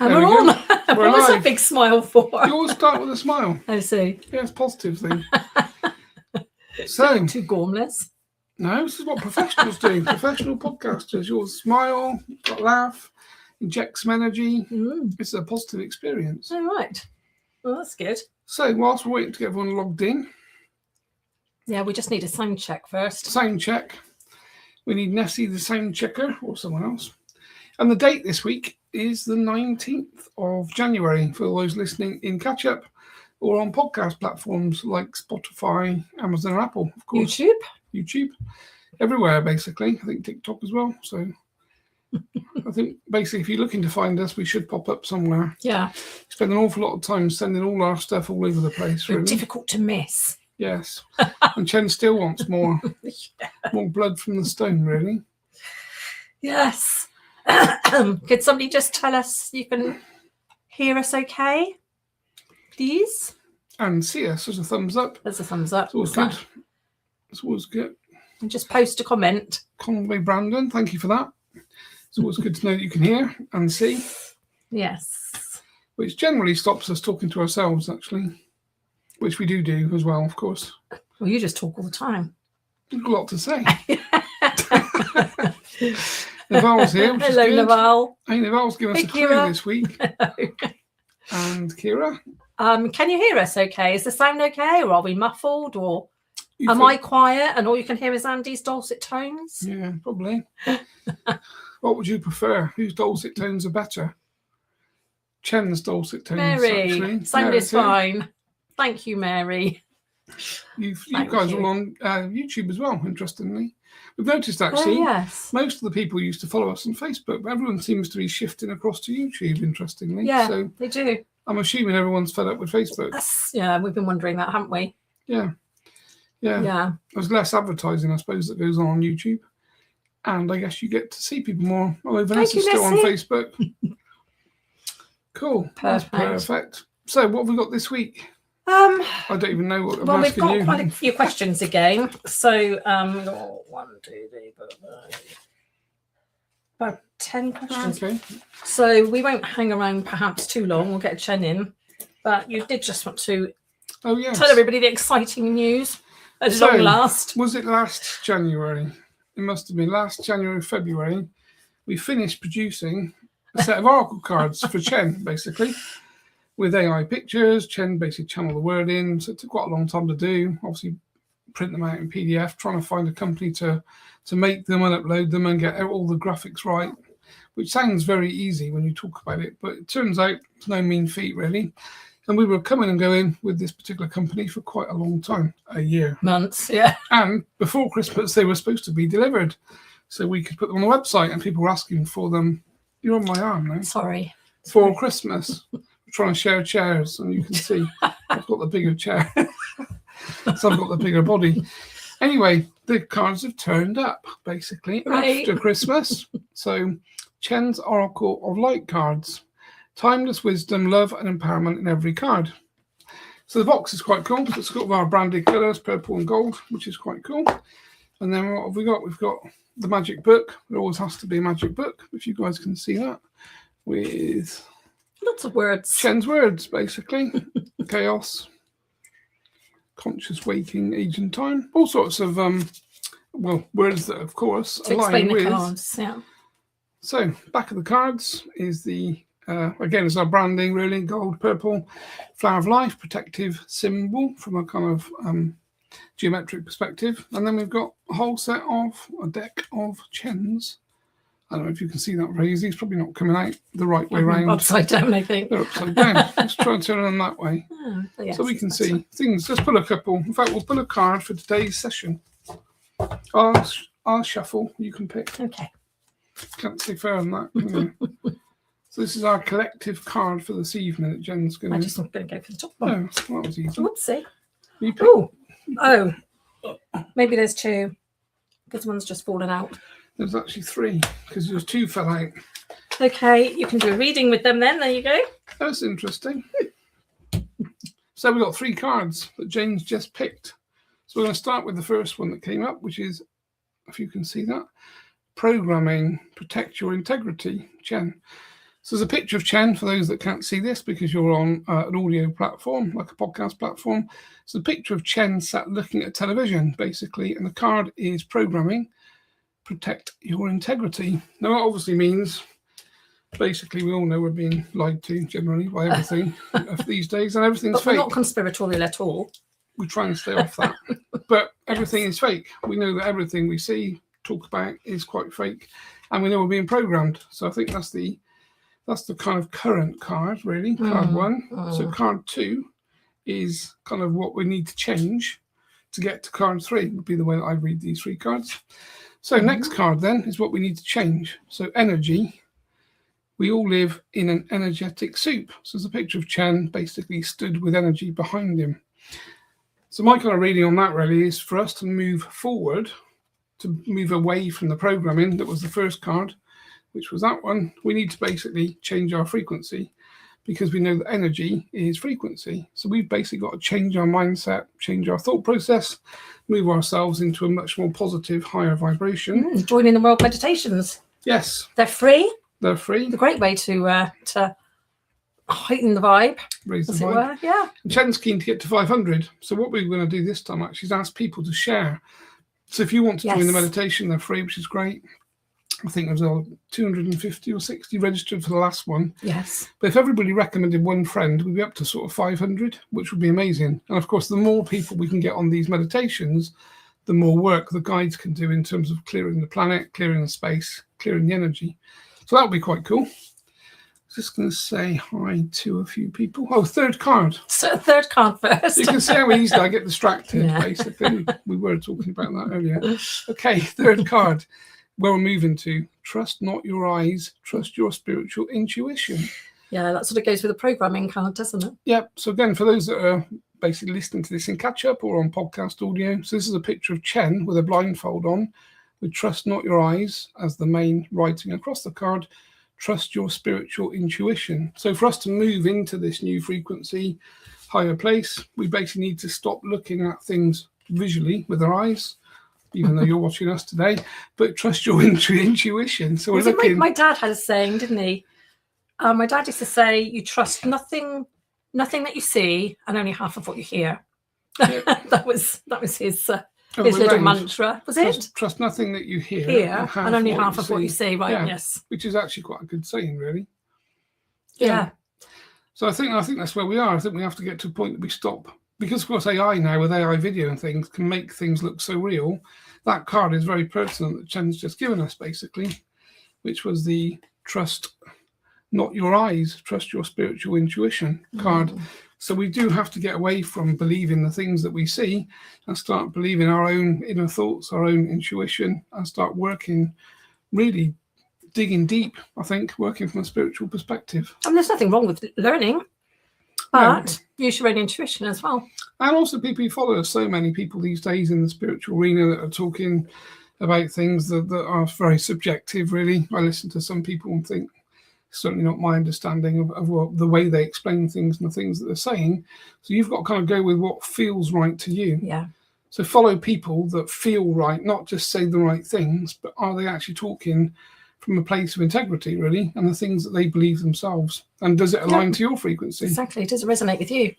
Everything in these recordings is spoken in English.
And we're on. We're What was live. that big smile for? You always start with a smile. I see. Yeah, it's a positive thing. So, Too gormless. no, this is what professionals do. Professional podcasters. You'll smile, got a laugh, inject some energy. It's a positive experience. All right. Well, that's good. So, whilst we're waiting to get everyone logged in, Yeah, we just need a sound check first. sound check. We need Nessie, the sound checker, or someone else. And the date this week is the 19th of January for those listening in catch-up or on podcast platforms like Spotify, Amazon, and Apple, of course. YouTube. Everywhere, basically. I think TikTok as well. So I think, basically, if you're looking to find us, we should pop up somewhere. Yeah. Spend an awful lot of time sending all our stuff all over the place, really. Difficult to miss. Yes. And Chen still wants more. More blood from the stone, really. Yes. Could somebody just tell us you can hear us okay, please? And see us. There's a thumbs up. There's a thumbs up. It's always good. It's always good. And just post a comment. Conway Brandon, thank you for that. It's always good to know that you can hear and see. Yes. Which generally stops us talking to ourselves, actually. Which we do as well, of course. Well, you just talk all the time. You've got a lot to say. Naval's here. Which Hello, is good. Naval. Hey, Naval's given us a clue Kira. this week. And Kira. Can you hear us okay? Is the sound okay? Or are we muffled? Or am I quiet and all you can hear is Andy's dulcet tones? Yeah, probably. What would you prefer? Whose dulcet tones are better? Chen's dulcet tones, Mary, actually. sound is Mary's here. fine. Thank you, Mary. You Thank guys you. are all on YouTube as well, interestingly. We've noticed, actually, Yes. most of the people used to follow us on Facebook, but everyone seems to be shifting across to YouTube, interestingly. Yeah, So they do. I'm assuming everyone's fed up with Facebook. Yeah, we've been wondering that, haven't we? Yeah. There's less advertising, I suppose, that goes on YouTube. And I guess you get to see people more. Oh, Vanessa's still on Facebook. Cool. That's perfect. So what have we got this week? I don't even know what I'm we've asking got you. quite a few questions again. So, 1, 2, 3, 4, 5, about 10 questions. Okay. So we won't hang around perhaps too long. We'll get Chen in. But you did just want to tell everybody the exciting news at long last. Was it last January? It must have been last January, February. We finished producing a set of oracle cards for Chen, basically. With AI pictures, Chen basically channeled the word in, so it took quite a long time to do. Obviously, print them out in PDF, trying to find a company to make them and upload them and get all the graphics right, which sounds very easy when you talk about it, but it turns out it's no mean feat, really. And we were coming and going with this particular company for quite a long time, a year. Months, yeah. And before Christmas, they were supposed to be delivered, so we could put them on the website, and people were asking for them. You're on my arm now. Sorry. For Christmas. Trying to share chairs, and you can see I've got the bigger chair, so I've got the bigger body. Anyway, the cards have turned up basically after Christmas. So, Chen's Oracle of Light cards, timeless wisdom, love, and empowerment in every card. So the box is quite cool. It's got our branded colours, purple and gold, which is quite cool. And then what have we got? We've got the magic book. There always has to be a magic book, if you guys can see that, with lots of words. Chen's words, basically. Chaos, conscious waking, age and time. All sorts of, words that, of course, to align explain with. the cards, yeah. So, back of the cards is the, again, it's our branding, really, gold, purple, flower of life, protective symbol from a kind of geometric perspective. And then we've got a whole set of, a deck of Chen's. I don't know if you can see that very easy. It's probably not coming out the right way around. Upside down, I think. They're upside down. Let's try and turn them that way. Yes, so we can see things. Let's pull a couple. In fact, we'll pull a card for today's session. I'll shuffle. You can pick. Okay. Can't see further than that. Can you? So this is our collective card for this evening that Jen's going to... I'm just going to go for the top one. Oh, that was easy. Whoopsie. You pick. Oh. Maybe there's two. Because one's just fallen out. There's actually three, because there's two fell out. Okay, you can do a reading with them then. There you go. That's interesting. So we've got three cards that James just picked. So we're going to start with the first one that came up, which is, if you can see that, programming, protect your integrity, Chen. So there's a picture of Chen for those that can't see this because you're on an audio platform, like a podcast platform. So the picture of Chen sat looking at television, basically, and the card is programming, protect your integrity. Now, that obviously means, basically, we all know we're being lied to generally by everything these days, and everything's but fake. we're not conspiratorial at all. We try and stay off that. But everything is fake. We know that everything we see, talk about, is quite fake, and we know we're being programmed. So I think that's the kind of current card, really, card 1. So card 2 is kind of what we need to change to get to card 3, would be the way that I read these 3 cards. So next card then is what we need to change. So energy. We all live in an energetic soup. So there's a picture of Chen basically stood with energy behind him. So my kind of reading on that really is for us to move forward, to move away from the programming that was the first card, which was that one. We need to basically change our frequency because we know that energy is frequency. So we've basically got to change our mindset, change our thought process, move ourselves into a much more positive, higher vibration. Joining the world meditations. Yes. They're free. They're free. It's a great way to heighten the vibe, raise the as vibe. it were. Yeah. And Chen's keen to get to 500. So what we're going to do this time actually is ask people to share. So if you want to join the meditation, they're free, which is great. I think there's 250 or 60 registered for the last one. Yes. But if everybody recommended one friend, we'd be up to sort of 500, which would be amazing. And of course, the more people we can get on these meditations, the more work the guides can do in terms of clearing the planet, clearing the space, clearing the energy. So that would be quite cool. Just going to say hi to a few people. Oh, third card. So third card first. You can see how easily I get distracted, basically. We were talking about that earlier. Okay, third card. Where we're moving to. Trust not your eyes, trust your spiritual intuition. Yeah, that sort of goes with the programming card, doesn't it? Yep. So again, for those that are basically listening to this in catch-up or on podcast audio, so this is a picture of Chen with a blindfold on, with trust not your eyes as the main writing across the card. Trust your spiritual intuition. So for us to move into this new frequency, higher place, we basically need to stop looking at things visually with our eyes, even though you're watching us today, but trust your intuition. So we're looking... My dad had a saying, didn't he? My dad used to say, you trust nothing that you see and only half of what you hear. Yeah. that was his little mantra. Was it? Trust nothing that you hear and only half of what you see. Right, yes. Which is actually quite a good saying, really. Yeah. So I think that's where we are. I think we have to get to a point that we stop. Because, of course, AI now, with AI video and things, can make things look so real. That card is very pertinent that Chen's just given us, basically, which was the trust not your eyes, trust your spiritual intuition card. So we do have to get away from believing the things that we see and start believing our own inner thoughts, our own intuition, and start working, really digging deep, I think, working from a spiritual perspective. And there's nothing wrong with learning. But use your own intuition as well. And also people who follow us, so many people these days in the spiritual arena that are talking about things that are very subjective, really. I listen to some people and think, certainly not my understanding of what, the way they explain things and the things that they're saying. So you've got to kind of go with what feels right to you. Yeah. So follow people that feel right, not just say the right things, but are they actually talking from a place of integrity, really, and the things that they believe themselves. And does it align to your frequency? Exactly. Does it resonate with you?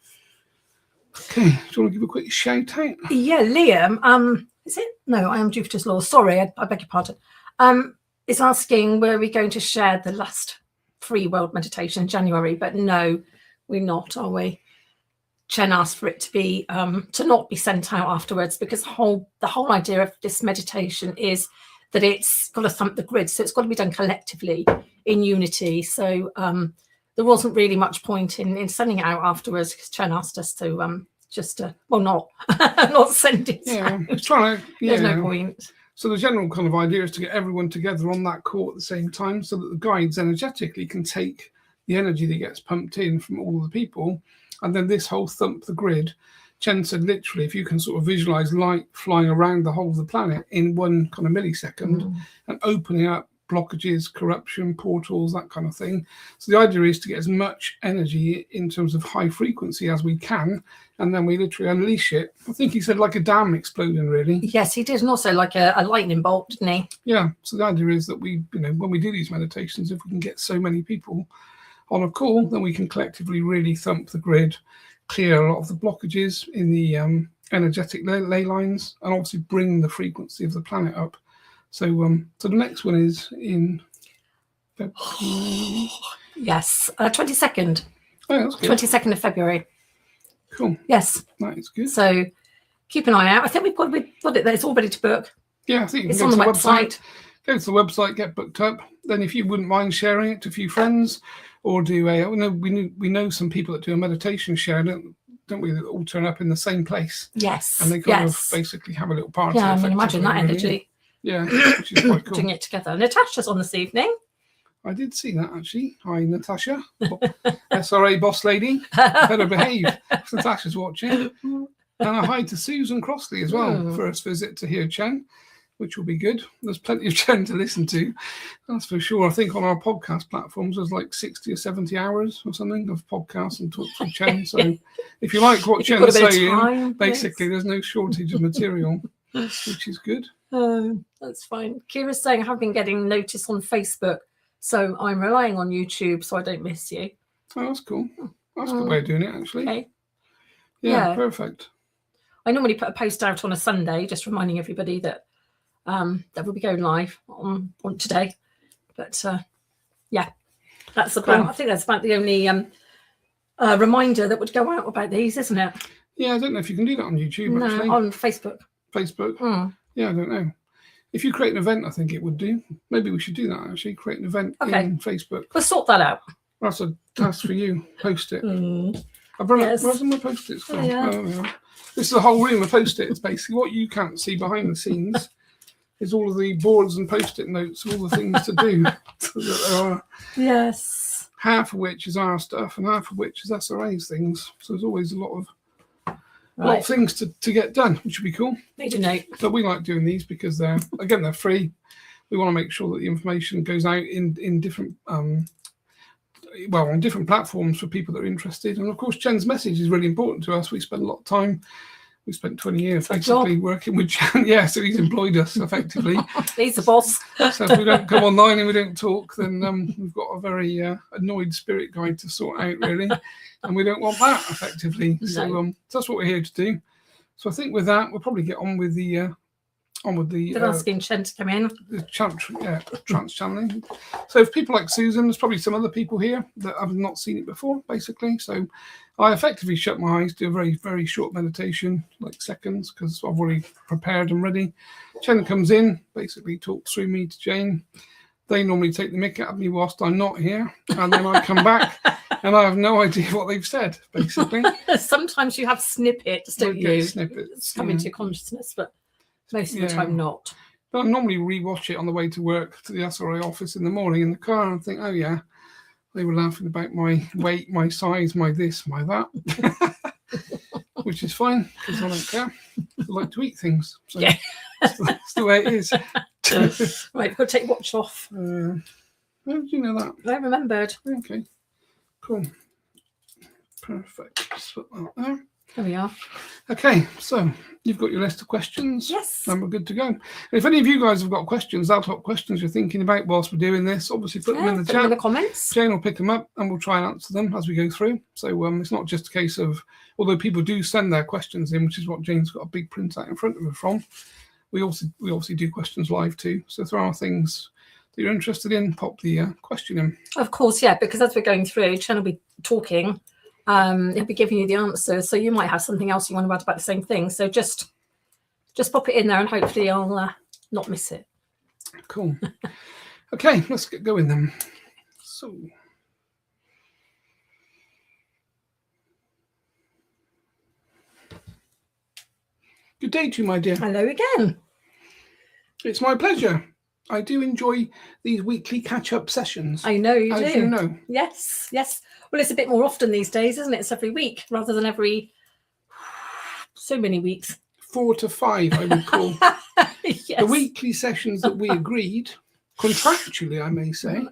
Okay. Do you want to give a quick shout out? Yeah, Liam, is it? No, I am Jupiter's Law. Sorry, I beg your pardon. Is asking, were we going to share the last free world meditation in January? But no, we're not, are we? Chen asked for it to be to not be sent out afterwards, because the whole idea of this meditation is that it's got to thump the grid, so it's got to be done collectively in unity. So there wasn't really much point in sending it out afterwards, because Chen asked us to not send it out. It's trying to, There's no point. So the general kind of idea is to get everyone together on that call at the same time, so that the guides energetically can take the energy that gets pumped in from all of the people, and then this whole thump the grid. Chen said literally, if you can sort of visualize light flying around the whole of the planet in one kind of millisecond and opening up blockages, corruption, portals, that kind of thing. So the idea is to get as much energy in terms of high frequency as we can, and then we literally unleash it. I think he said like a dam exploding, really. Yes, he did, and also like a lightning bolt, didn't he? Yeah. So the idea is that we, when we do these meditations, if we can get so many people on a call, then we can collectively really thump the grid, clear a lot of the blockages in the energetic ley lines, and obviously bring the frequency of the planet up. So so the next one is in February. Yes, 22nd. Oh, that's good. 22nd of February. Cool. Yes. That is good. So keep an eye out. I think we've got it there. It's all ready to book. Yeah, I think you It's can on go the to website. Go to the website, get booked up. Then if you wouldn't mind sharing it to a few friends, or do we know some people that do a meditation share, don't we, that all turn up in the same place. Yes. And they kind of basically have a little party. Yeah, I mean, imagine that really. energy. Yeah, which is quite cool. Doing it together. Natasha's on this evening. I did see that, actually. Hi, Natasha. SRA boss lady. Better behave. Natasha's watching. And a hi to Susan Crossley as well, first visit to hear Chen, which will be good. There's plenty of Chen to listen to, that's for sure. I think on our podcast platforms there's like 60 or 70 hours or something of podcasts and talks with Chen. So if you like what Chen's saying, basically there's no shortage of material, which is good. That's fine. Kira's saying I have been getting notice on Facebook, so I'm relying on YouTube so I don't miss you. Oh, that's cool. That's a good way of doing it, actually. Okay. Yeah, perfect. I normally put a post out on a Sunday, just reminding everybody that that will be going live on today. But yeah, that's about. I think that's about the only reminder that would go out about these, isn't it? Yeah, I don't know if you can do that on YouTube. Actually, on Facebook. Facebook. Yeah, I don't know. If you create an event, I think it would do. Maybe we should do that, actually. Create an event in Facebook. We'll sort that out. That's a task for you. Post it. I've run where's my post-its gone? Yeah. This is a whole room of post-its, basically. What you can't see behind the scenes is all of the boards and post-it notes, all the things to do. So that there are. Yes. Half of which is our stuff and half of which is SRA's things. So there's always a lot of things to get done, which would be cool. Made a note. But we like doing these because they're free. We want to make sure that the information goes out in different on different platforms for people that are interested. And of course, Chen's message is really important to us. We spend a lot of time. We spent 20 years basically working with Chen. Yeah, so he's employed us effectively. He's the boss. So if we don't come online and we don't talk, then we've got a very annoyed spirit guide to sort out, really. And we don't want that effectively. No. So that's what we're here to do. So I think with that, we'll probably get on with the asking Chen to come in. The trance channeling. So if people like Susan, there's probably some other people here that have not seen it before, basically. So I effectively shut my eyes, do a very, very short meditation, like seconds, because I've already prepared and ready. Chen comes in, basically talks through me to Jane. They normally take the mick out of me whilst I'm not here, and then I come back and I have no idea what they've said, basically. Sometimes you have snippets, don't you? Snippets. Come into your consciousness, but most of the time not. But I normally rewatch it on the way to work to the SRA office in the morning in the car and think, oh yeah, they were laughing about my weight, my size, my this, my that, which is fine because I don't care. I like to eat things. So yeah. That's the way it is. Right, we'll take watch off. How did you know that? I remembered. Okay, cool. Perfect. Just put that there. There we are. Okay, so you've got your list of questions. Yes. And we're good to go. And if any of you guys have got questions, ad-hoc questions you're thinking about whilst we're doing this, obviously put them in the chat. Them in the comments. Jane will pick them up and we'll try and answer them as we go through. So it's not just a case of, although people do send their questions in, which is what Jane's got a big printout in front of her from, we obviously do questions live too. So if there are things that you're interested in, pop the question in. Of course, yeah, because as we're going through, Chen will be talking. He'll be giving you the answers, so you might have something else you want to add about the same thing. So just pop it in there, and hopefully I'll not miss it. Cool. Okay, let's get going then. So, good day to you, my dear. Hello again. It's my pleasure. I do enjoy these weekly catch-up sessions. I know you do. As you know. Yes, yes. Well, it's a bit more often these days, isn't it? It's every week rather than every so many weeks. 4 to 5, I would call. Yes. The weekly sessions that we agreed contractually, I may say,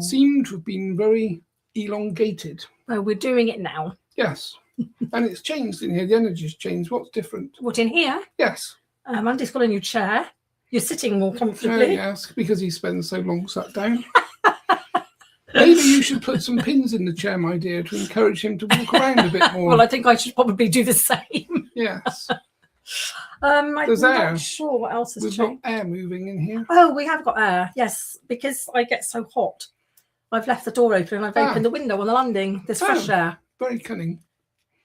seem to have been very elongated. Well, we're doing it now. Yes. And it's changed in here. The energy's changed. What's different? What, in here? Yes. Andy's got a new chair. You're sitting more Oh, comfortably. yes, because he spends so long sat down. Maybe you should put some pins in the chair, my dear, to encourage him to walk around a bit more. Well, I think I should probably do the same. Yes. I'm There's air. not sure what else has We've got changed. air moving in here. Oh, we have got air, yes, because I get so hot. I've left the door open and I've opened the window on the landing. There's fresh air. Very cunning.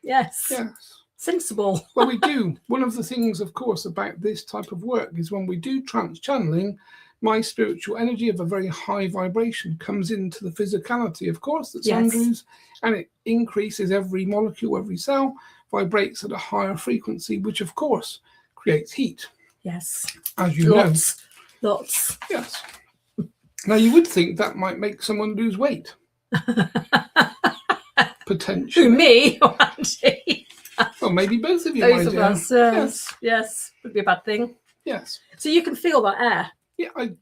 Yes. Yes. Sensible. Well, we do. One of the things, of course, about this type of work is when we do trance channeling, my spiritual energy of a very high vibration comes into the physicality, of course, that's Andrew's, and it increases every molecule, every cell, vibrates at a higher frequency, which, of course, creates heat. Yes. As you know. Lots. Yes. Now, you would think that might make someone lose weight. Potentially. Who, me or Andy? Well, maybe both of you, Both my of dear. us. Yes. Would be a bad thing. Yes. So you can feel that air. Yeah, I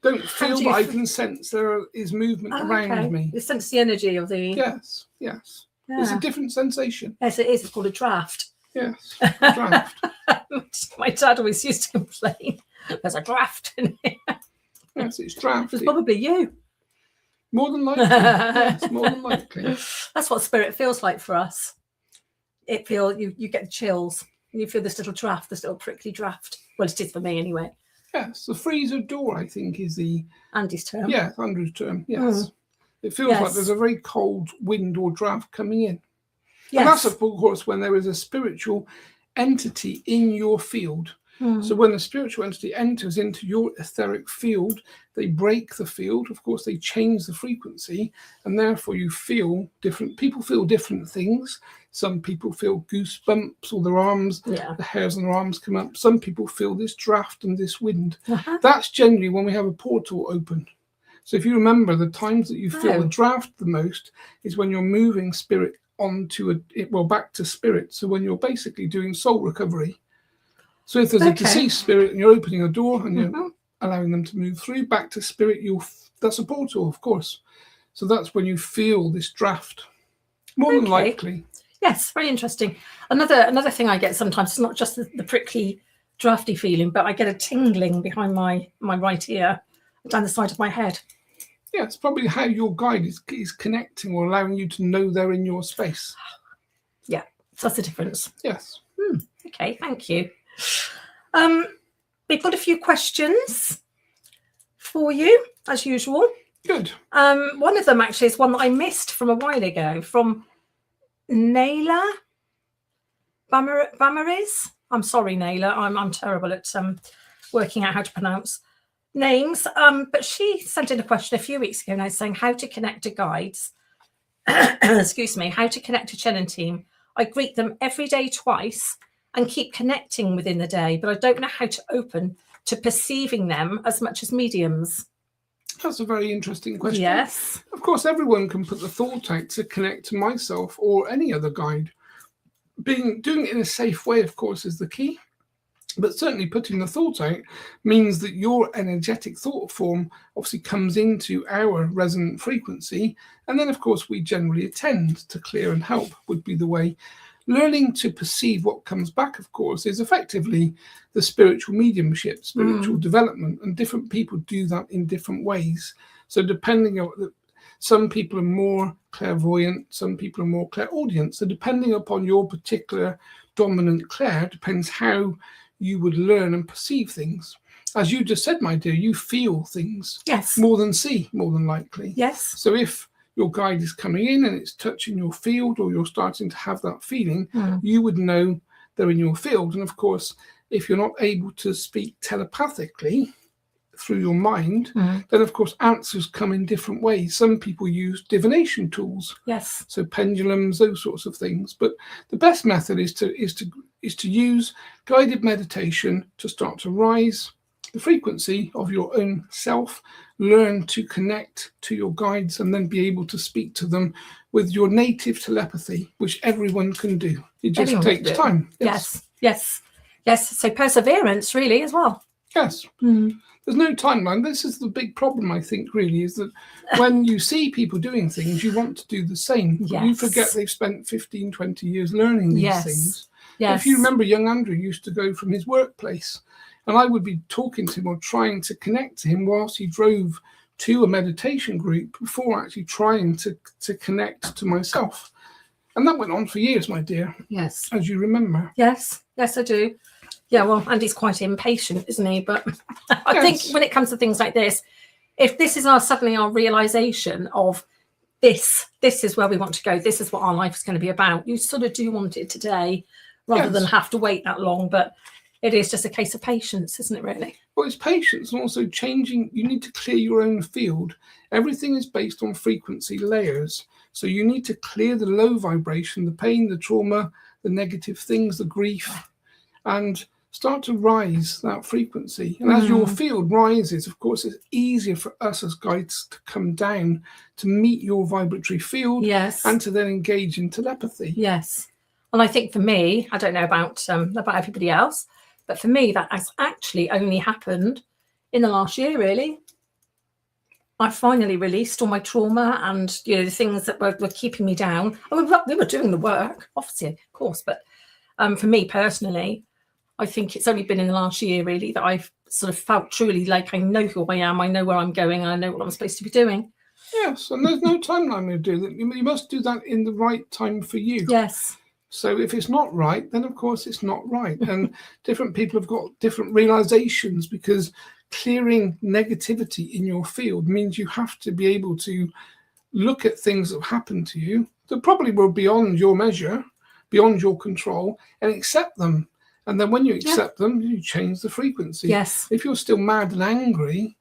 don't feel, but I can sense there is movement around me. You sense the energy of the... Yes. Yeah. It's a different sensation. Yes, it is. It's called a draft. Yes, a draft. My dad always used to complain. There's a draft in here. Yes, it's drafty. It's probably you. More than likely. Yes, more than likely. That's what spirit feels like for us. It feels you get chills. You feel this little draft, this little prickly draft. Well, it is for me anyway. Yes, the freezer door, I think, is the... Andy's term. Yeah, Andrew's term, yes. It feels like there's a very cold wind or draft coming in. Yes. And that's, of course, when there is a spiritual entity in your field. So when the spiritual entity enters into your etheric field, they break the field. Of course, they change the frequency, and therefore you feel different. People feel different things. Some people feel goosebumps, or their arms, the hairs on their arms come up. Some people feel this draft and this wind. That's generally when we have a portal open. So if you remember, the times that you feel the draft the most is when you're moving spirit onto back to spirit. So when you're basically doing soul recovery. So if there's a deceased spirit and you're opening a door and you're allowing them to move through back to spirit, that's a portal, of course. So that's when you feel this draft, more than likely. Yes, very interesting. Another thing I get sometimes, it's not just the prickly, drafty feeling, but I get a tingling behind my right ear, down the side of my head. Yeah, it's probably how your guide is connecting or allowing you to know they're in your space. Yeah, so that's the difference. Yes. Okay, thank you. We've got a few questions for you, as usual. Good. One of them actually is one that I missed from a while ago, from Naila Bamaris. I'm sorry, Naila. I'm terrible at working out how to pronounce names. But she sent in a question a few weeks ago now saying how to connect to guides. Excuse me, how to connect to Chen and team. I greet them every day twice and keep connecting within the day, but I don't know how to open to perceiving them as much as mediums. That's a very interesting question. Yes. Of course, everyone can put the thought out to connect to myself or any other guide. Doing it in a safe way, of course, is the key. But certainly putting the thought out means that your energetic thought form obviously comes into our resonant frequency. And then, of course, we generally attend to clear and help would be the way. Learning to perceive what comes back, of course, is effectively the spiritual mediumship, spiritual development, and different people do that in different ways. So depending on, some people are more clairvoyant, some people are more clairaudient. So depending upon your particular dominant clair, depends how you would learn and perceive things. As you just said, my dear, you feel things more than see, more than likely. Yes. So if your guide is coming in and it's touching your field, or you're starting to have that feeling, you would know they're in your field. And of course, if you're not able to speak telepathically through your mind, then of course answers come in different ways. Some people use divination tools, so pendulums, those sorts of things. But the best method is to use guided meditation to start to rise the frequency of your own self, learn to connect to your guides, and then be able to speak to them with your native telepathy, which everyone can do. It just takes time. Yes. So perseverance, really, as well. Yes. Mm. There's no timeline. This is the big problem, I think, really, is that when you see people doing things, you want to do the same. But you forget Yes. they've spent 15, 20 years learning these Yes. things. Yes. If you remember, young Andrew used to go from his workplace, and I would be talking to him or trying to connect to him whilst he drove to a meditation group before actually trying to connect to myself. And that went on for years, my dear. Yes. As you remember. Yes. Yes, I do. Yeah, well, Andy's quite impatient, isn't he? But I think when it comes to things like this, if this is suddenly our realization of this is where we want to go, this is what our life is going to be about, you sort of do want it today rather than have to wait that long. But it is just a case of patience, isn't it, really? Well, it's patience and also changing. You need to clear your own field. Everything is based on frequency layers. So you need to clear the low vibration, the pain, the trauma, the negative things, the grief, and start to rise that frequency. And as your field rises, of course, it's easier for us as guides to come down to meet your vibratory field and to then engage in telepathy. Yes. And I think for me, I don't know about everybody else, but for me, that has actually only happened in the last year, really. I finally released all my trauma and, the things that were keeping me down. I mean, we were doing the work, obviously, of course, but for me personally, I think it's only been in the last year, really, that I've sort of felt truly like I know who I am, I know where I'm going, and I know what I'm supposed to be doing. Yes, and there's no timeline to do that. You must do that in the right time for you. Yes. So if it's not right, then of course it's not right. And different people have got different realizations, because clearing negativity in your field means you have to be able to look at things that have happened to you that probably were beyond your measure, beyond your control, and accept them. And then when you accept them, you change the frequency. Yes. If you're still mad and angry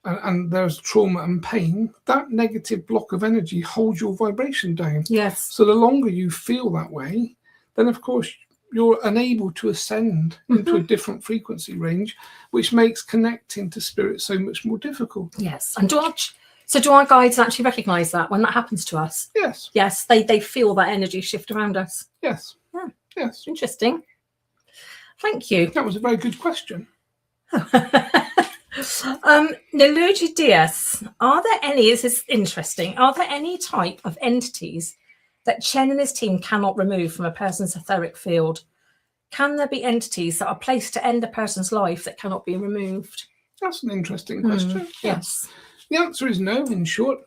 and there's trauma and pain, that negative block of energy holds your vibration down. Yes. So the longer you feel that way, then of course you're unable to ascend into a different frequency range, which makes connecting to spirit so much more difficult. Yes. And do our guides actually recognize that when that happens to us? Yes. Yes, they feel that energy shift around us. Yes. Yeah. Yes. Interesting. Thank you. That was a very good question. Nelugi DS, are there any, this is interesting, are there any type of entities that Chen and his team cannot remove from a person's etheric field? Can there be entities that are placed to end a person's life that cannot be removed? That's an interesting question. Yes. The answer is no, in short.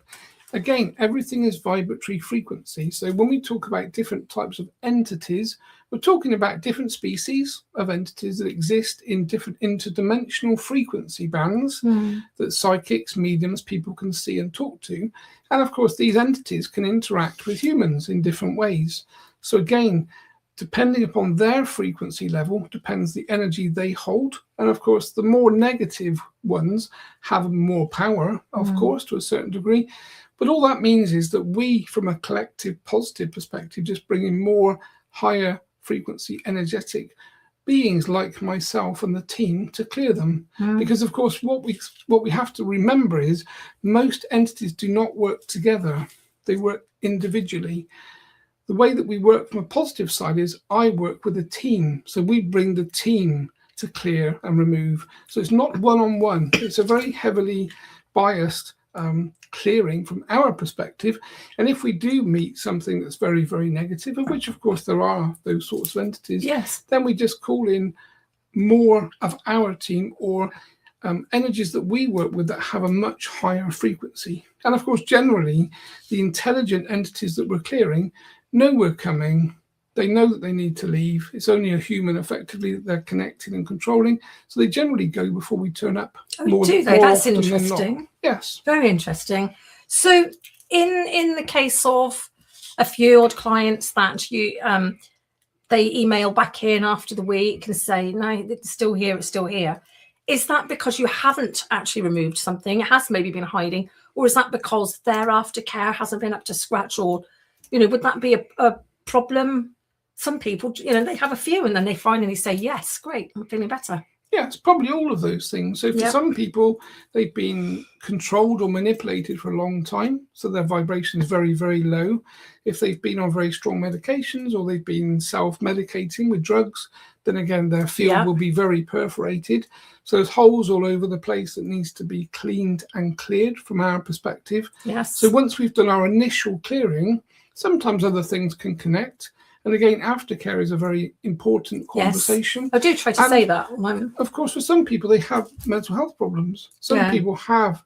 Again, everything is vibratory frequency. So when we talk about different types of entities, we're talking about different species of entities that exist in different interdimensional frequency bands that psychics, mediums, people can see and talk to. And of course, these entities can interact with humans in different ways. So again, depending upon their frequency level, depends the energy they hold. And of course, the more negative ones have more power, of course, to a certain degree. But all that means is that we, from a collective positive perspective, just bring in more higher frequency energetic beings like myself and the team to clear them. Because of course what we have to remember is most entities do not work together, they work individually. The way that we work from a positive side is I work with a team, so we bring the team to clear and remove. So it's not one-on-one, it's a very heavily biased clearing from our perspective. And if we do meet something that's very, very negative, of which of course there are those sorts of entities, then we just call in more of our team or energies that we work with that have a much higher frequency. And of course, generally, the intelligent entities that we're clearing know we're coming. They know that they need to leave. It's only a human, effectively, that they're connecting and controlling. So they generally go before we turn up. Oh, do they? That's interesting. Yes. Very interesting. So in the case of a few odd clients that you they email back in after the week and say, no, it's still here, it's still here. Is that because you haven't actually removed something? It has maybe been hiding. Or is that because their aftercare hasn't been up to scratch? Or, would that be a problem? Some people, they have a few and then they finally say, yes, great, I'm feeling better. Yeah, it's probably all of those things. So for some people, they've been controlled or manipulated for a long time. So their vibration is very, very low. If they've been on very strong medications or they've been self-medicating with drugs, then again their field will be very perforated. So there's holes all over the place that needs to be cleaned and cleared from our perspective. Yes. So once we've done our initial clearing, sometimes other things can connect. And again, aftercare is a very important conversation. Yes. I do try to say that. Of course, for some people, they have mental health problems. Some people have,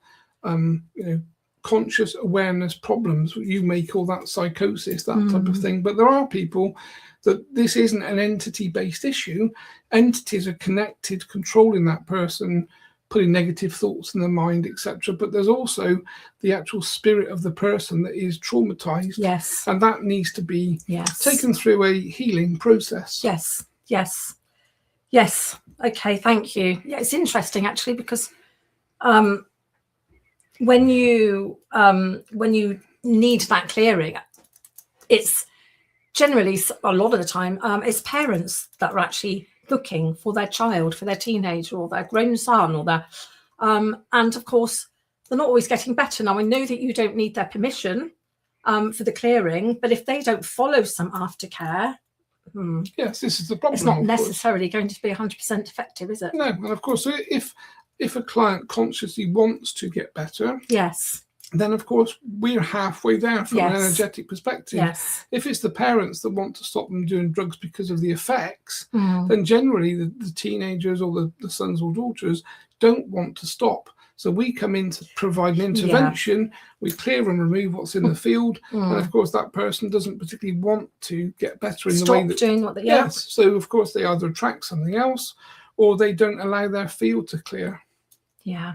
conscious awareness problems. You may call that psychosis, that type of thing. But there are people that this isn't an entity-based issue. Entities are connected, controlling that person, putting negative thoughts in their mind, etc. But there's also the actual spirit of the person that is traumatized. Yes. And that needs to be taken through a healing process. Yes. Yes. Yes. Okay, thank you. Yeah, it's interesting actually, because when you need that clearing, it's generally, a lot of the time, it's parents that are actually looking for their child, for their teenager or their grown son or their and of course they're not always getting better. Now I know that you don't need their permission for the clearing, but if they don't follow some aftercare, yes, this is the problem. It's not necessarily going to be 100% effective, is it? No, and of course if a client consciously wants to get better, yes, then of course we're halfway there from an energetic perspective. Yes. If it's the parents that want to stop them doing drugs because of the effects, then generally the teenagers or the sons or daughters don't want to stop. So we come in to provide an intervention, we clear and remove what's in the field, and of course that person doesn't particularly want to get better in the way that... doing what they... Yes, so of course they either attract something else or they don't allow their field to clear. Yeah.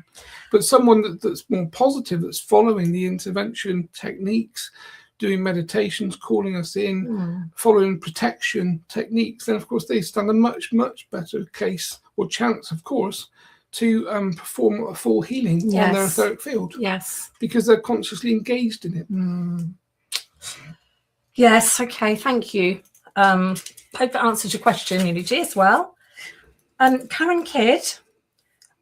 But someone that's more positive, that's following the intervention techniques, doing meditations, calling us in, following protection techniques, then of course they stand a much, much better case or chance, of course, to perform a full healing on their etheric field. Yes. Because they're consciously engaged in it. Yes, okay, thank you. Hope that answers your question, Unity, as well. Karen Kidd,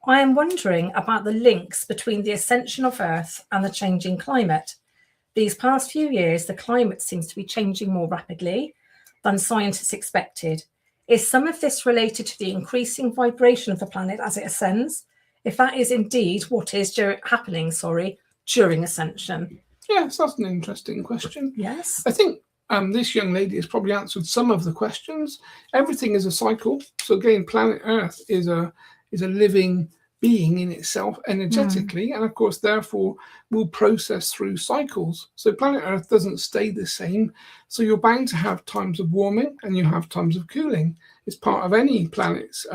I am wondering about the links between the ascension of Earth and the changing climate. These past few years, the climate seems to be changing more rapidly than scientists expected. Is some of this related to the increasing vibration of the planet as it ascends? If that is indeed what is happening during ascension. Yes, that's an interesting question. Yes. I think this young lady has probably answered some of the questions. Everything is a cycle. So again, planet Earth is a living being in itself energetically, and of course therefore will process through cycles. So planet Earth doesn't stay the same, so you're bound to have times of warming and you have times of cooling. It's part of any planet's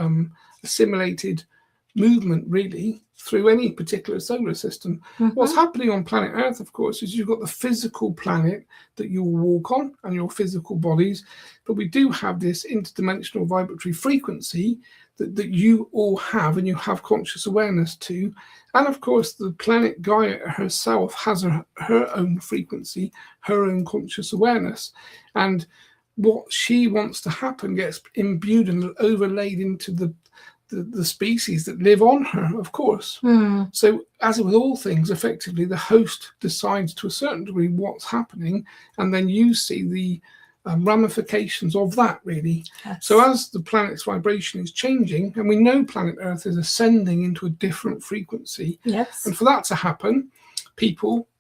assimilated movement really through any particular solar system. What's happening on planet Earth, of course, is you've got the physical planet that you will walk on and your physical bodies, but we do have this interdimensional vibratory frequency that you all have and you have conscious awareness to. And of course the planet Gaia herself has her own frequency, her own conscious awareness, and what she wants to happen gets imbued and overlaid into the species that live on her, of course. So as with all things, effectively the host decides to a certain degree what's happening, and then you see the ramifications of that really. Yes. So as the planet's vibration is changing, and we know planet Earth is ascending into a different frequency, and for that to happen,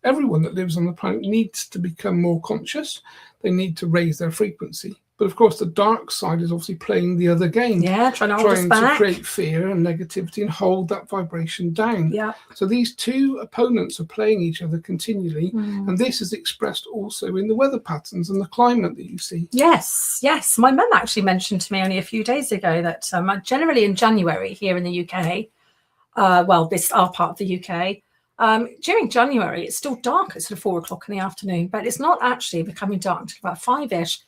everyone that lives on the planet needs to become more conscious. They need to raise their frequency. But of course, the dark side is obviously playing the other game. Yeah, trying to create fear and negativity and hold that vibration down. Yeah. So these two opponents are playing each other continually. And this is expressed also in the weather patterns and the climate that you see. Yes, yes. My mum actually mentioned to me only a few days ago that generally in January here in the UK, our part of the UK, during January, it's still dark at sort of 4 o'clock in the afternoon, but it's not actually becoming dark until about 5-ish.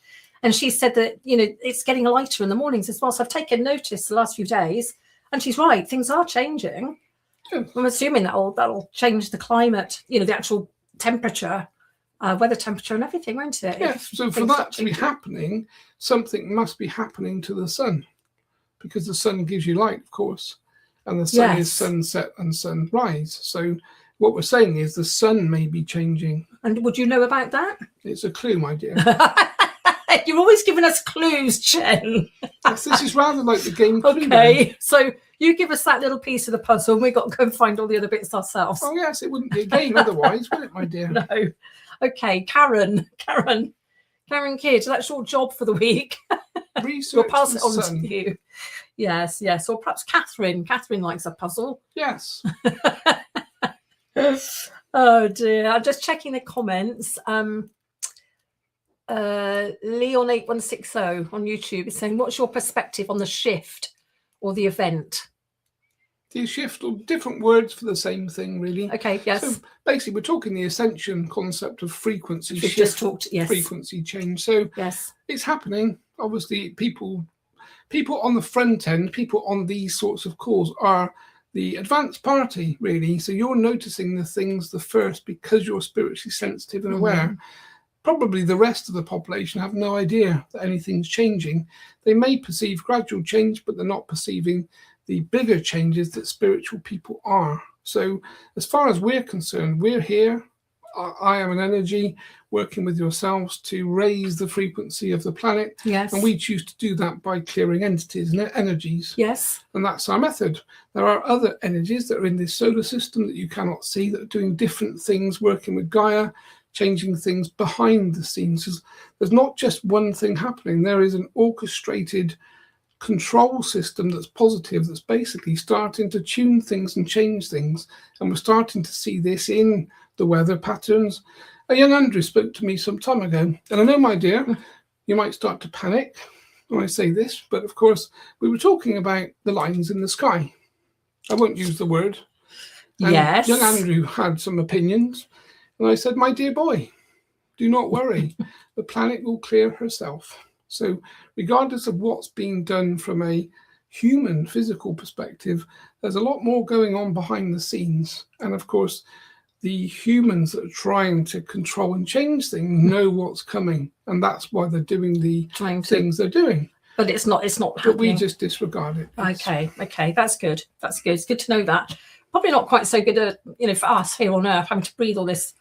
And she said that, it's getting lighter in the mornings as well. So I've taken notice the last few days, and she's right, things are changing. Yeah. I'm assuming that'll change the climate, the actual temperature, weather temperature and everything, won't it? Yes, so for that to be happening, something must be happening to the sun, because the sun gives you light, of course, and the sun is sunset and sunrise. So what we're saying is the sun may be changing. And would you know about that? It's a clue, my dear. You're always giving us clues, Chen. Yes, this is rather like the game Clue. Okay, so you give us that little piece of the puzzle and we've got to go and find all the other bits ourselves. Oh, yes, it wouldn't be a game otherwise, would it, my dear? No. Okay, Karen Kidd, that's your job for the week. Research We'll pass it the on sun. to you. Yes. Or perhaps Catherine. Catherine likes a puzzle. Yes. Oh dear. I'm just checking the comments. Leon8160 on YouTube is saying, what's your perspective on the shift or the event? The shift, or different words for the same thing, really. Okay, yes. So basically, we're talking the Ascension concept of frequency We've shift, just talked, yes. frequency change. So yes, it's happening. Obviously, people on the front end, people on these sorts of calls are the advanced party, really. So you're noticing the things the first because you're spiritually sensitive and aware. Probably the rest of the population have no idea that anything's changing. They may perceive gradual change, but they're not perceiving the bigger changes that spiritual people are. So as far as we're concerned, we're here. I am an energy working with yourselves to raise the frequency of the planet. yes, And we choose to do that by clearing entities and energies. yes, And that's our method. There are other energies that are in this solar system that you cannot see, that are doing different things, working with Gaia, changing things behind the scenes. There's not just one thing happening. There is an orchestrated control system that's positive, that's basically starting to tune things and change things. And we're starting to see this in the weather patterns. A young Andrew spoke to me some time ago, and I know, my dear, you might start to panic when I say this, but of course we were talking about the lines in the sky. I won't use the word. And yes. young Andrew had some opinions, and I said, my dear boy, do not worry. The planet will clear herself. So regardless of what's being done from a human physical perspective, there's a lot more going on behind the scenes. And of course, the humans that are trying to control and change things know what's coming. And that's why they're doing the things they're doing. But it's not happening. But we just disregard it. Okay, that's good. It's good to know that. Probably not quite so good at, for us here on Earth, having to breathe all this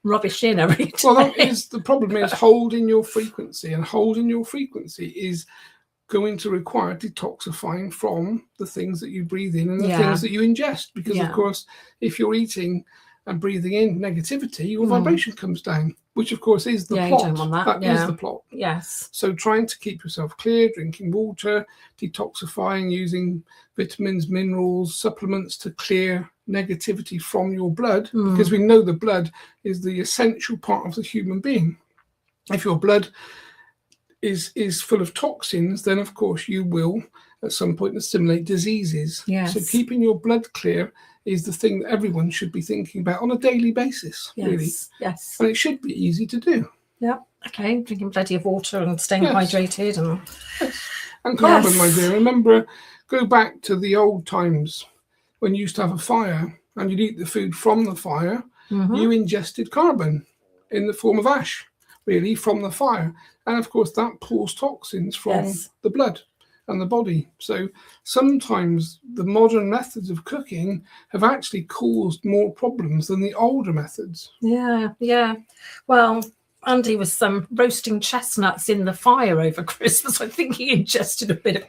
rubbish in every day. Well, that is the problem, is holding your frequency, and holding your frequency is going to require detoxifying from the things that you breathe in and the things that you ingest, because of course if you're eating and breathing in negativity, your vibration comes down, which of course is the plot. You don't want that. That is the plot. Yes. So trying to keep yourself clear, drinking water, detoxifying, using vitamins, minerals, supplements to clear negativity from your blood, because we know the blood is the essential part of the human being. If your blood is full of toxins, then of course you will at some point assimilate diseases. Yes. So keeping your blood clear is the thing that everyone should be thinking about on a daily basis, really. Yes. And it should be easy to do. Yeah. Okay. Drinking plenty of water and staying hydrated. And carbon, my dear. Remember, go back to the old times when you used to have a fire and you'd eat the food from the fire. You ingested carbon in the form of ash, really, from the fire. And of course, that pulls toxins from the blood and the body. So sometimes the modern methods of cooking have actually caused more problems than the older methods. Yeah. Well, Andy was roasting chestnuts in the fire over Christmas. I think he ingested a bit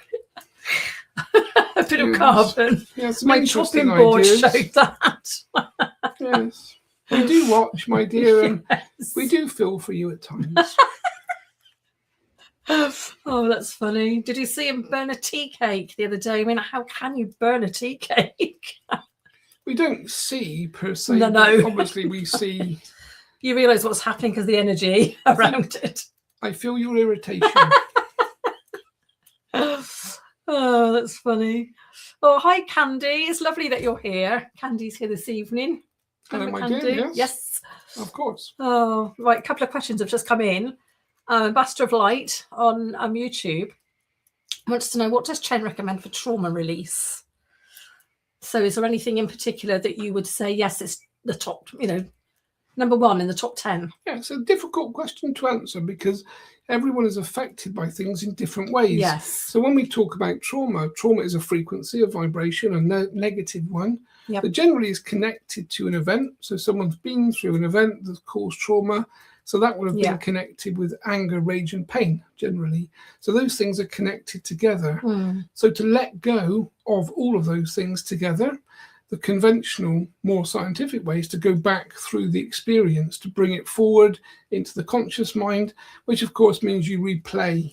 of carbon. Yes, my chopping board showed that. Yes. We do watch, my dear, and we do feel for you at times. Oh, that's funny. Did you see him burn a tea cake the other day? I mean, how can you burn a tea cake? We don't see per se. No. Obviously, we see. You realise what's happening because the energy around it. I feel your irritation. Oh, that's funny. Oh, hi, Candy. It's lovely that you're here. Candy's here this evening. Hello, my Candy. dear. Yes. Of course. Oh, right. A couple of questions have just come in. Ambassador of Light on YouTube wants to know, what does Chen recommend for trauma release? So is there anything in particular that you would say, yes, it's the top, number one in the top 10? Yeah, it's a difficult question to answer because everyone is affected by things in different ways. Yes. So when we talk about trauma is a frequency, a vibration, a negative one. Yep. that generally is connected to an event. So someone's been through an event that's caused trauma. So that would have been connected with anger, rage, and pain generally. So those things are connected together. So to let go of all of those things together, the conventional, more scientific way is to go back through the experience, to bring it forward into the conscious mind, which of course means you replay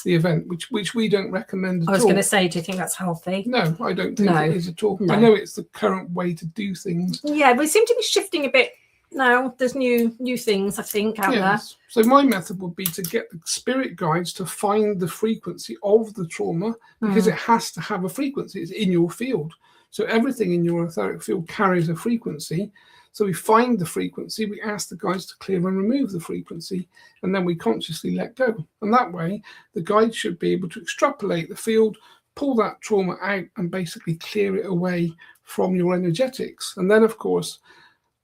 the event, which we don't recommend at all. I was going to say, do you think that's healthy? No, I don't think it is at all. No. I know it's the current way to do things. Yeah, we seem to be shifting a bit now. There's new things, I think, out there. So my method would be to get the spirit guides to find the frequency of the trauma, because it has to have a frequency. It's in your field. So everything in your etheric field carries a frequency. So we find the frequency, we ask the guides to clear and remove the frequency, and then we consciously let go. And that way, the guides should be able to extrapolate the field, pull that trauma out, and basically clear it away from your energetics. And then, of course,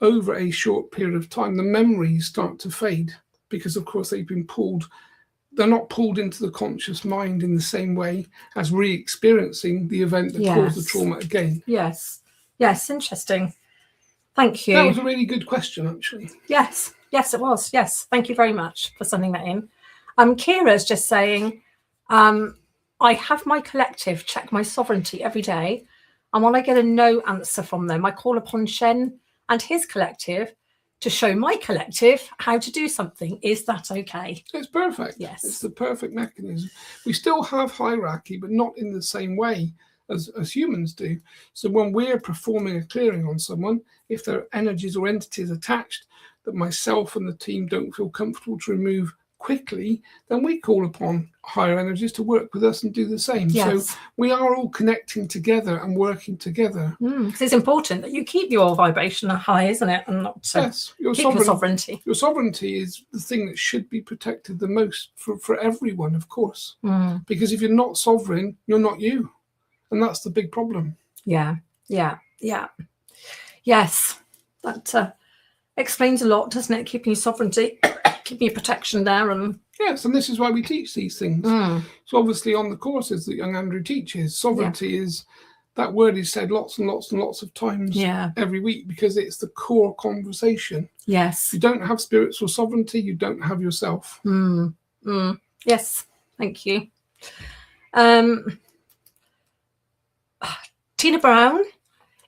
over a short period of time, the memories start to fade, because, of course, they've been pulled. They're not pulled into the conscious mind in the same way as re-experiencing the event that caused the trauma again. Yes, interesting. Thank you. That was a really good question, actually. Yes, it was. Yes, thank you very much for sending that in. Kira's just saying, I have my collective check my sovereignty every day, and when I get a no answer from them, I call upon Chen and his collective to show my collective how to do something. Is that okay? It's perfect. Yes. It's the perfect mechanism. We still have hierarchy, but not in the same way as humans do. So when we're performing a clearing on someone, if there are energies or entities attached that myself and the team don't feel comfortable to remove quickly, then we call upon higher energies to work with us and do the same. Yes. So we are all connecting together and working together. Because it's important that you keep your vibration high, isn't it? And not your sovereignty. Your sovereignty is the thing that should be protected the most for everyone, of course. Because if you're not sovereign, you're not you. And that's the big problem. Yeah. Yes. That explains a lot, doesn't it? Keeping your sovereignty, keeping your protection there. And yes, and this is why we teach these things. So obviously on the courses that young Andrew teaches, sovereignty is, that word is said lots and lots and lots of times every week, because it's the core conversation. Yes. If you don't have spiritual sovereignty, you don't have yourself. Yes, thank you. Tina Brown,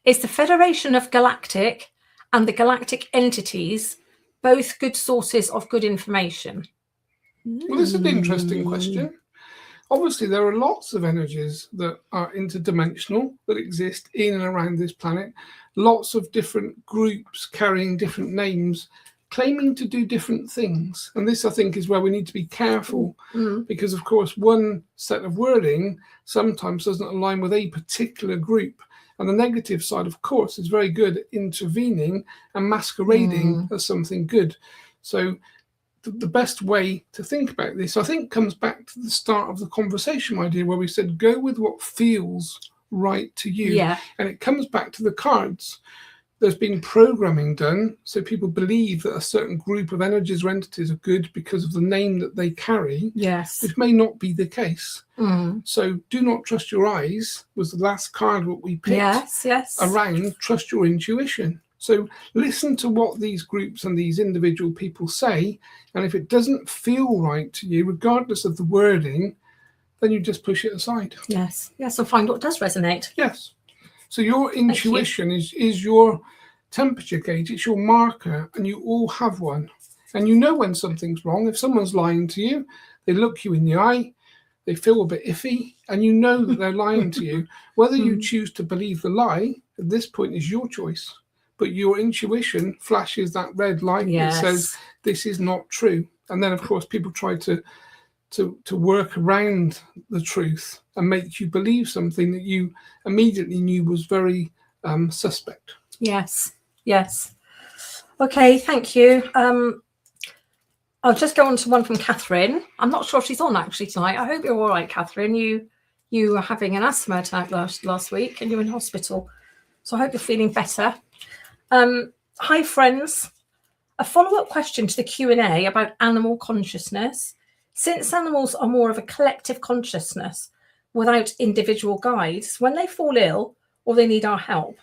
is the Federation of Galactic and the galactic entities both good sources of good information? Well, this is an interesting question. Obviously, there are lots of energies that are interdimensional that exist in and around this planet. Lots of different groups carrying different names, claiming to do different things. And this, I think, is where we need to be careful, because, of course, one set of wording sometimes doesn't align with a particular group. And the negative side, of course, is very good at intervening and masquerading as something good. So the best way to think about this, I think, comes back to the start of the conversation idea, where we said, go with what feels right to you. Yeah. And it comes back to the cards. There's been programming done, so people believe that a certain group of energies or entities are good because of the name that they carry. Yes. Which may not be the case. So do not trust your eyes was the last card that we picked. Yes. Around trust your intuition. So listen to what these groups and these individual people say, and if it doesn't feel right to you, regardless of the wording, then you just push it aside. Yes, and find what does resonate. Yes. So your intuition is your temperature gauge, it's your marker, and you all have one. And you know when something's wrong. If someone's lying to you, they look you in the eye, they feel a bit iffy, and you know that they're lying to you. Whether you choose to believe the lie at this point is your choice. But your intuition flashes that red light that says this is not true. And then, of course, people try to work around the truth and make you believe something that you immediately knew was very suspect. Yes. Okay, thank you. I'll just go on to one from Catherine. I'm not sure if she's on actually tonight. I hope you're all right, Catherine. You were having an asthma attack last week and you're in hospital. So I hope you're feeling better. Hi, friends. A follow-up question to the Q&A about animal consciousness. Since animals are more of a collective consciousness without individual guides, when they fall ill or they need our help,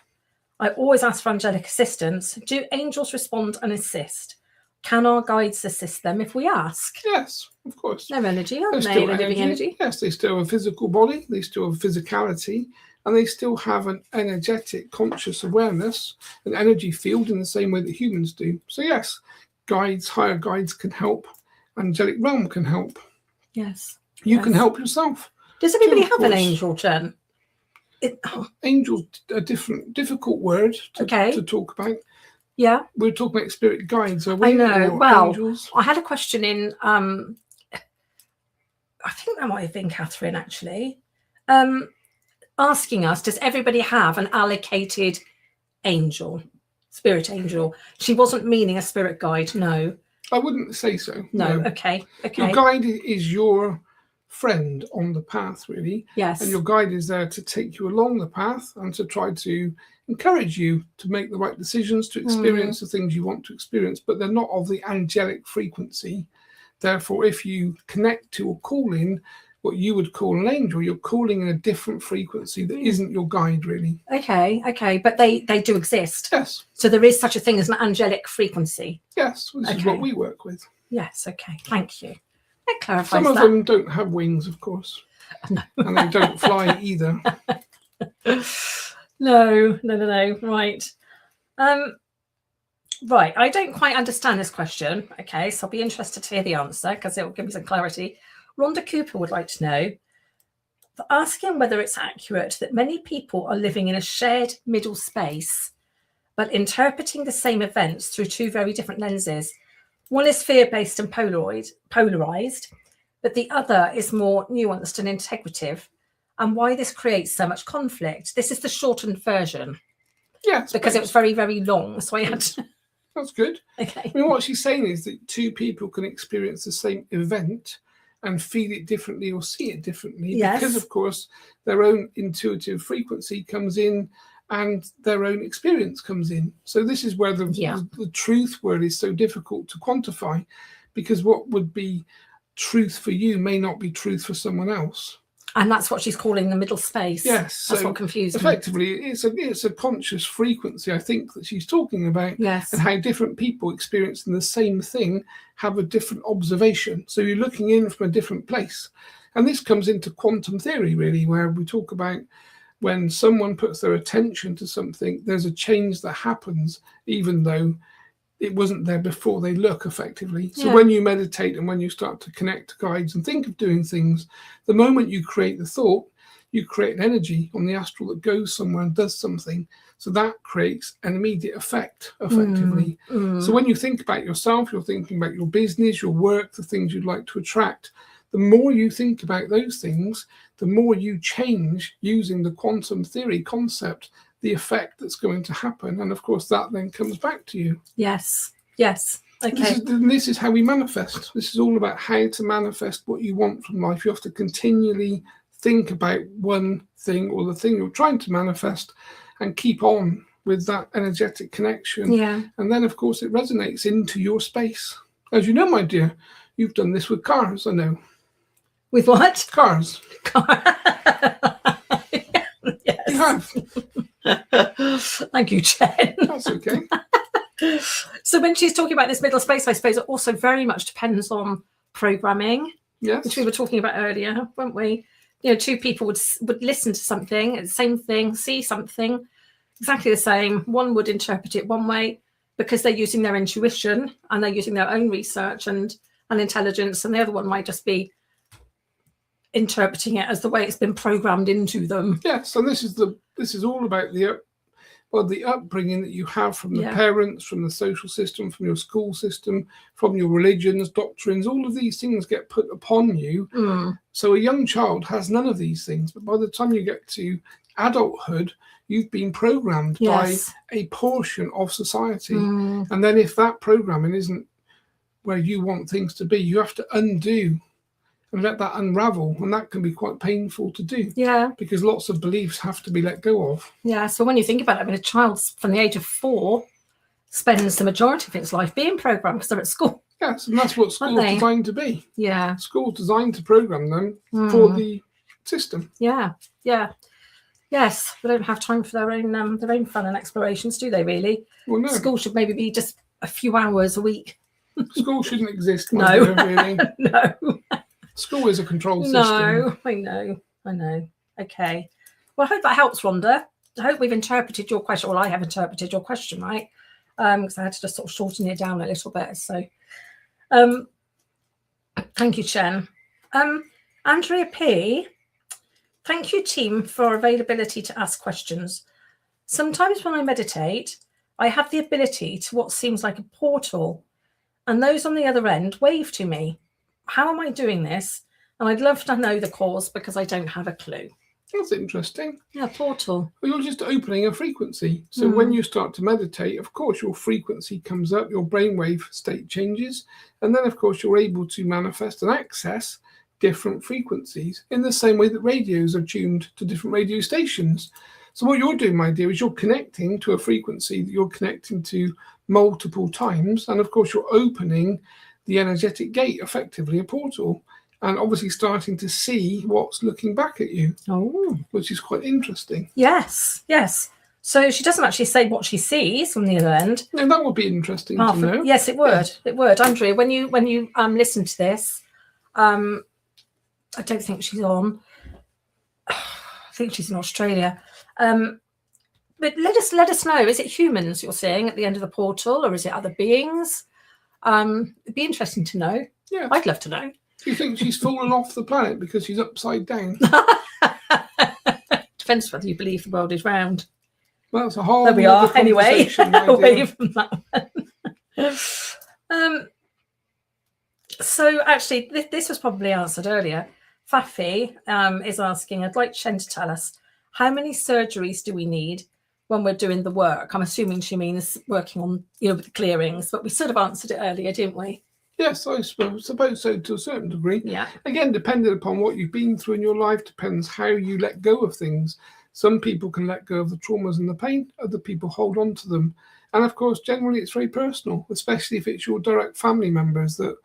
I always ask for angelic assistance. Do angels respond and assist? Can our guides assist them if we ask? Yes, of course. They're energy, aren't They're they? still They're living energy. Yes, they still have a physical body, they still have physicality, and they still have an energetic conscious awareness, an energy field in the same way that humans do. So yes, guides, higher guides can help. Angelic realm can help. Yes. You can help yourself. Does everybody too, of have an course. angel, Chen? Angels, a difficult word to talk about. Yeah. We're talking about spirit guides, are we? I know. Or Well, angels? I had a question in, I think that might have been Catherine, actually, asking us, does everybody have an allocated angel, spirit angel? She wasn't meaning a spirit guide, no. I wouldn't say so. No, okay. Your guide is your friend on the path, really. Yes. And your guide is there to take you along the path and to try to encourage you to make the right decisions, to experience the things you want to experience, but they're not of the angelic frequency. Therefore, if you connect to or call in what you would call an angel, you're calling in a different frequency that isn't your guide, really. Okay, but they do exist. Yes. So there is such a thing as an angelic frequency. Yes, this is what we work with. Yes, okay, thank you. That clarifies Some of them don't have wings, of course. No. And they don't fly either. No, right. Right, I don't quite understand this question. Okay, so I'll be interested to hear the answer because it will give me some clarity. Rhonda Cooper would like to know, for asking whether it's accurate that many people are living in a shared middle space, but interpreting the same events through two very different lenses. One is fear-based and polarized, but the other is more nuanced and integrative, and why this creates so much conflict. This is the shortened version. Yeah, because it was very, very long, so I had to... That's good. Okay. I mean, what she's saying is that two people can experience the same event and feel it differently or see it differently, because, of course, their own intuitive frequency comes in and their own experience comes in. So this is where the truth word is so difficult to quantify, because what would be truth for you may not be truth for someone else. And that's what she's calling the middle space. Yes. That's what confused me. Effectively, it's a conscious frequency, I think, that she's talking about. Yes. And how different people experiencing the same thing have a different observation. So you're looking in from a different place. And this comes into quantum theory, really, where we talk about when someone puts their attention to something, there's a change that happens, even though it wasn't there before they look, effectively. So when you meditate and when you start to connect to guides and think of doing things, the moment you create the thought, you create an energy on the astral that goes somewhere and does something. So that creates an immediate effect, effectively. So when you think about yourself, you're thinking about your business, your work, the things you'd like to attract. The more you think about those things, the more you change using the quantum theory concept, the effect that's going to happen. And of course, that then comes back to you. Yes. Okay. This is how we manifest. This is all about how to manifest what you want from life. You have to continually think about one thing or the thing you're trying to manifest and keep on with that energetic connection. Yeah. And then, of course, it resonates into your space. As you know, my dear, you've done this with cars, I know. With what? Cars. Yes. You have. Thank you, Chen. That's okay. So when she's talking about this middle space, I suppose it also very much depends on programming, which we were talking about earlier, weren't we? You know, two people would listen to something, the same thing, see something, exactly the same. One would interpret it one way because they're using their intuition and they're using their own research and intelligence, and the other one might just be interpreting it as the way it's been programmed into them. Yes, and this is all about the upbringing that you have from the parents, from the social system, from your school system, from your religions, doctrines. All of these things get put upon you. So a young child has none of these things, but by the time you get to adulthood, you've been programmed by a portion of society. And then if that programming isn't where you want things to be, you have to undo and let that unravel, and that can be quite painful to do. Yeah. Because lots of beliefs have to be let go of. Yeah, so when you think about it, I mean, a child from the age of 4 spends the majority of its life being programmed because they're at school. Yes, and that's what school's designed to be. Yeah. School's designed to program them for the system. Yeah. Yes, they don't have time for their own fun and explorations, do they? Really? Well, no. School should maybe be just a few hours a week. School shouldn't exist. No, dear, really. no, School is a controlled system. no. I know. Okay. Well, I hope that helps, Rhonda. I hope we've interpreted your question. Well, I have interpreted your question right, because I had to just sort of shorten it down a little bit. So, thank you, Chen. Andrea P. Thank you, team, for availability to ask questions. Sometimes when I meditate, I have the ability to what seems like a portal, and those on the other end wave to me. How am I doing this? And I'd love to know the cause because I don't have a clue. That's interesting. Yeah, portal. Well, you're just opening a frequency. So when you start to meditate, of course, your frequency comes up, your brainwave state changes, and then, of course, you're able to manifest and access different frequencies in the same way that radios are tuned to different radio stations. So what you're doing, my dear, is you're connecting to a frequency that you're connecting to multiple times. And of course, you're opening the energetic gate, effectively a portal, and obviously starting to see what's looking back at you, which is quite interesting. Yes. So she doesn't actually say what she sees from the other end. And that would be interesting to know. Yes, it would. Yeah. It would. Andrea, when you listen to this, I don't think she's on. I think she's in Australia. But let us know. Is it humans you're seeing at the end of the portal, or is it other beings? It'd be interesting to know. Yeah, I'd love to know. Do you think she's fallen off the planet because she's upside down? Depends whether you believe the world is round. Well, that's a whole. There we are. Anyway, away from that one. So actually, this was probably answered earlier. Fafi is asking, I'd like Chen to tell us, how many surgeries do we need when we're doing the work? I'm assuming she means working on, with the clearings, but we sort of answered it earlier, didn't we? Yes, I suppose so, to a certain degree. Yeah. Again, depending upon what you've been through in your life, depends how you let go of things. Some people can let go of the traumas and the pain, other people hold on to them. And of course, generally it's very personal, especially if it's your direct family members that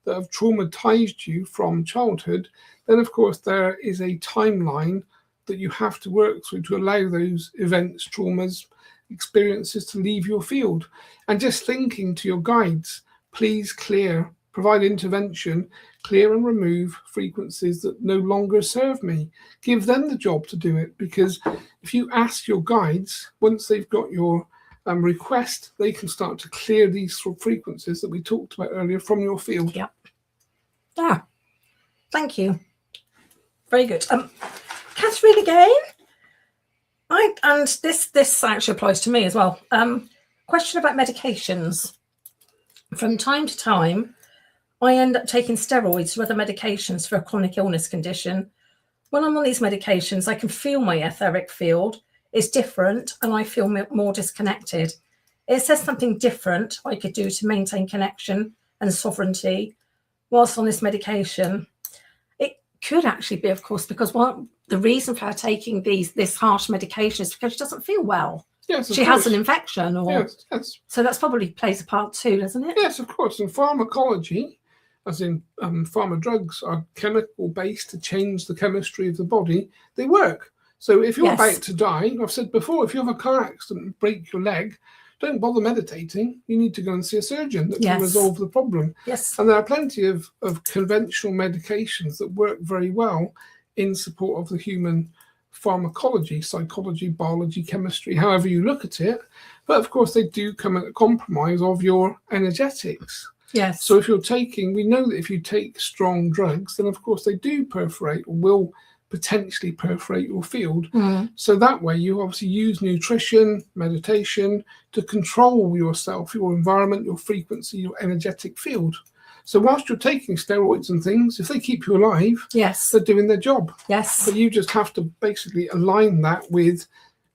have traumatized you from childhood. Then of course there is a timeline that you have to work through to allow those events, traumas, experiences to leave your field. And just thinking to your guides, please clear, provide intervention, clear and remove frequencies that no longer serve me. Give them the job to do it, because if you ask your guides, once they've got your request, they can start to clear these frequencies that we talked about earlier from your field. Yeah. Yeah. Thank you. Very good. Catherine again. And this actually applies to me as well. Question about medications. From time to time, I end up taking steroids or other medications for a chronic illness condition. When I'm on these medications, I can feel my etheric field is different and I feel more disconnected. It says something different I could do to maintain connection and sovereignty whilst on this medication. It could actually be, of course, because the reason for her taking this harsh medication is because she doesn't feel well. Yes, she has an infection, yes. So that's probably plays a part too, doesn't it? Yes, of course. In pharmacology, as in pharma drugs are chemical based to change the chemistry of the body. They work. So if you're about to die, I've said before, if you have a car accident and break your leg, don't bother meditating. You need to go and see a surgeon that can resolve the problem. Yes. And there are plenty of conventional medications that work very well in support of the human pharmacology, psychology, biology, chemistry, however you look at it. But of course, they do come at a compromise of your energetics. Yes. So if you're we know that if you take strong drugs, then of course they do perforate or will potentially perforate your field. So that way you obviously use nutrition, meditation to control yourself, your environment, your frequency, your energetic field. So whilst you're taking steroids and things, if they keep you alive, they're doing their job. Yes. But you just have to basically align that with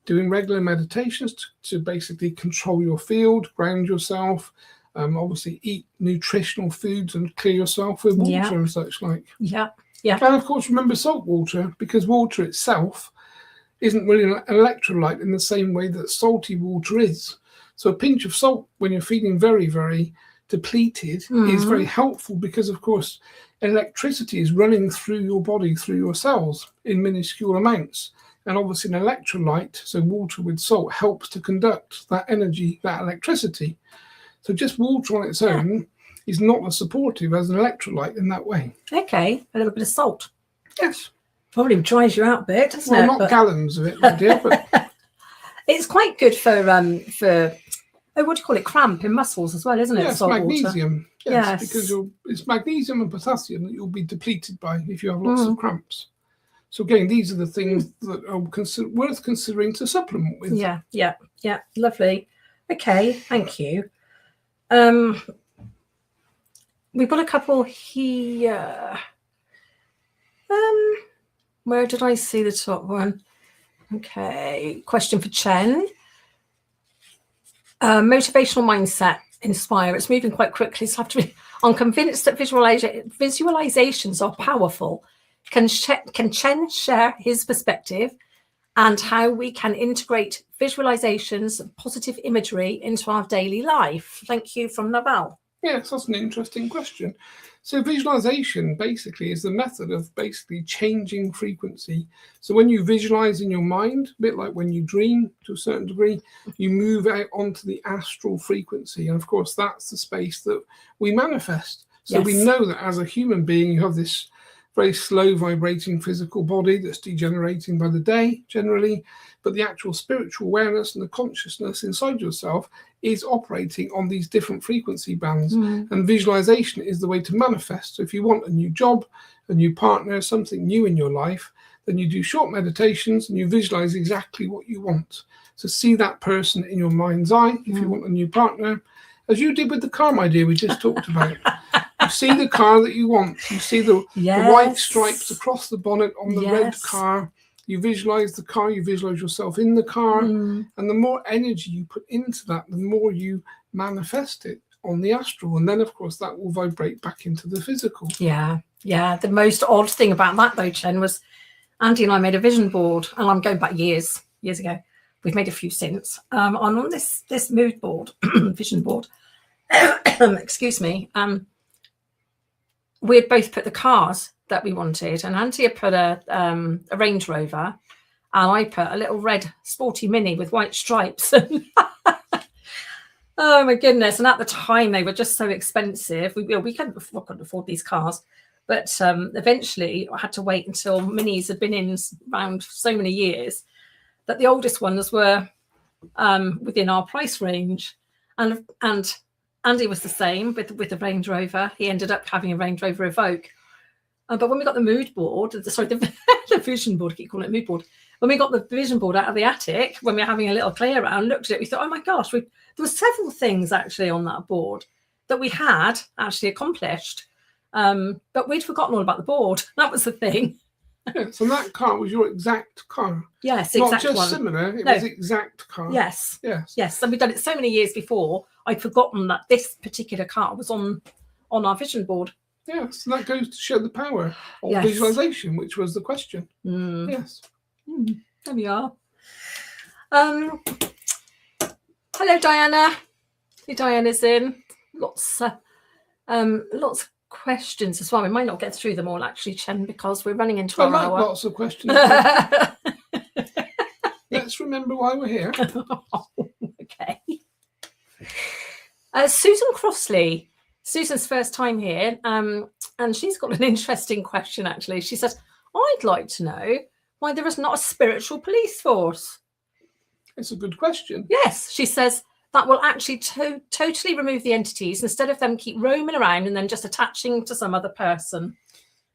doing regular meditations to basically control your field, ground yourself, obviously eat nutritional foods and clear yourself with water and such like. Yeah. Yeah. And of course, remember salt water, because water itself isn't really an electrolyte in the same way that salty water is. So a pinch of salt when you're feeling very, very depleted is very helpful, because of course electricity is running through your body, through your cells in minuscule amounts, And obviously an electrolyte, so water with salt, helps to conduct that energy, that electricity. So just water on its own is not as supportive as an electrolyte in that way. Okay, a little bit of salt. Yes. Probably dries you out a bit, doesn't it? Well, not gallons of it, my dear, but it's quite good for what do you call it? Cramp in muscles as well, isn't it? yes, Salt magnesium. water. Yes, because it's magnesium and potassium that you'll be depleted by if you have lots of cramps. So again, these are the things that are worth considering to supplement with. Yeah, lovely. Okay, thank you. We've got a couple here. Where did I see the top one? Okay, question for Chen. Motivational mindset, inspire. It's moving quite quickly, so I have to be. I'm convinced that visualizations are powerful. Can Chen share his perspective and how we can integrate visualizations and positive imagery into our daily life? Thank you, from Naval. Yes, that's an interesting question. So visualization basically is the method of basically changing frequency. So when you visualize in your mind, a bit like when you dream to a certain degree, you move out onto the astral frequency. And of course, that's the space that we manifest. So we know that as a human being, you have this very slow vibrating physical body that's degenerating by the day generally, but the actual spiritual awareness and the consciousness inside yourself is operating on these different frequency bands. And visualization is the way to manifest. So if you want a new job, a new partner, something new in your life, then you do short meditations and you visualize exactly what you want. So see that person in your mind's eye if you want a new partner, as you did with the car, my dear, we just talked about. You see the car that you want. You see the white stripes across the bonnet on the red car. You visualize the car. You visualize yourself in the car. And the more energy you put into that, the more you manifest it on the astral. And then, of course, that will vibrate back into the physical. Yeah. The most odd thing about that, though, Chen, was Andy and I made a vision board. And I'm going back years ago. We've made a few since. On this mood board, vision board, excuse me, we had both put the cars that we wanted, and Auntie had put a Range Rover, and I put a little red sporty Mini with white stripes. Oh my goodness! And at the time, they were just so expensive. We couldn't afford these cars, but eventually I had to wait until Minis had been in around so many years that the oldest ones were within our price range, and Andy was the same with the Range Rover. He ended up having a Range Rover Evoque. But when we got the mood board, the vision board, I keep calling it mood board. When we got the vision board out of the attic, when we were having a little Clair around, looked at it, we thought, oh my gosh, there were several things actually on that board that we had actually accomplished. But we'd forgotten all about the board. That was the thing. Yes, and that car was your exact car. Yes, not exact just one. Similar, it was exact car. Yes. And we'd done it so many years before, I'd forgotten that this particular car was on our vision board. Yes, and that goes to show the power of visualization, which was the question. Yes. There we are. Hello, Diana. Diana's in. Lots of questions as well. We might not get through them all, actually, Chen, because we're running into our hour. Lots of questions. Let's remember why we're here. Okay. Susan Crossley. Susan's first time here, and she's got an interesting question, actually. She says, I'd like to know why there is not a spiritual police force. It's a good question. Yes, she says that will actually totally remove the entities instead of them keep roaming around and then just attaching to some other person.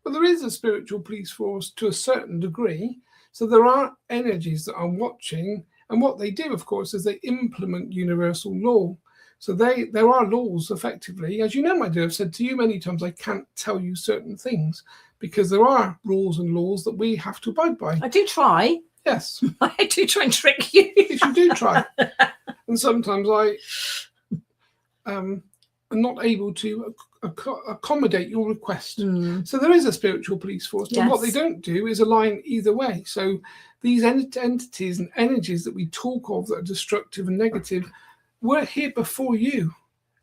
Well, there is a spiritual police force to a certain degree. So there are energies that are watching, and what they do, of course, is they implement universal law. So there are laws, effectively. As you know, my dear, I've said to you many times, I can't tell you certain things because there are rules and laws that we have to abide by. I do try. Yes. I do try and trick you. Yes, you do try. And sometimes I am not able to accommodate your request. So there is a spiritual police force, but what they don't do is align either way. So these entities and energies that we talk of that are destructive and negative were here before you.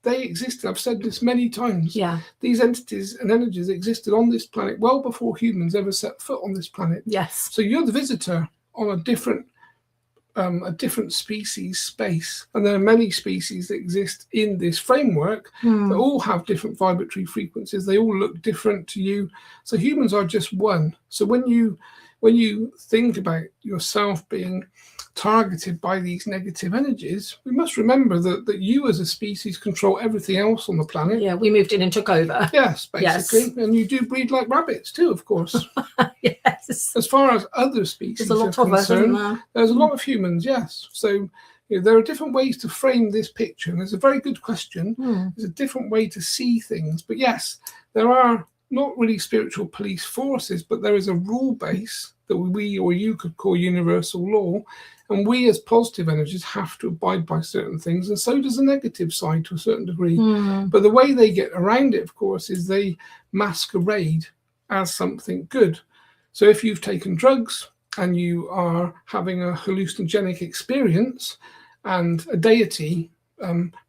They existed. I've said this many times. These entities and energies existed on this planet well before humans ever set foot on this planet. Yes. So you're the visitor on a different species space, and there are many species that exist in this framework that all have different vibratory frequencies. They all look different to you. So humans are just one. So when you think about yourself being targeted by these negative energies, we must remember that you as a species control everything else on the planet. Yeah, we moved in and took over. Yes, basically. Yes. And you do breed like rabbits too, of course. Yes. As far as other species There's a lot are of us, isn't concerned, there? there's a lot of humans, yes. So there are different ways to frame this picture, and it's a very good question. There's a different way to see things. But yes, there are not really spiritual police forces, but there is a rule base that we or you could call universal law, and we as positive energies have to abide by certain things, and so does the negative side to a certain degree. But the way they get around it, of course, is they masquerade as something good. So if you've taken drugs and you are having a hallucinogenic experience and a deity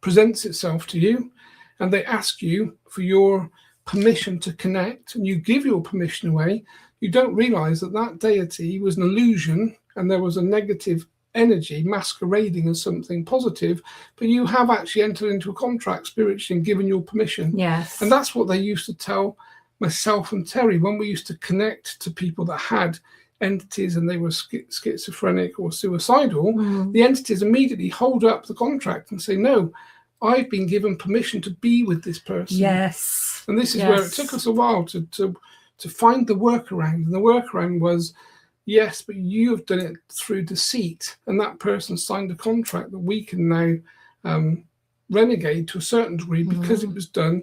presents itself to you and they ask you for your permission to connect, and you give your permission away, you don't realize that that deity was an illusion and there was a negative energy masquerading as something positive, but you have actually entered into a contract spiritually and given your permission. Yes. And that's what they used to tell myself and Terry when we used to connect to people that had entities and they were schizophrenic or suicidal. The entities immediately hold up the contract and say, no, I've been given permission to be with this person. Yes. And this is where it took us a while to find the workaround. And the workaround was, yes, but you have done it through deceit, and that person signed a contract that we can now renegade to a certain degree because it was done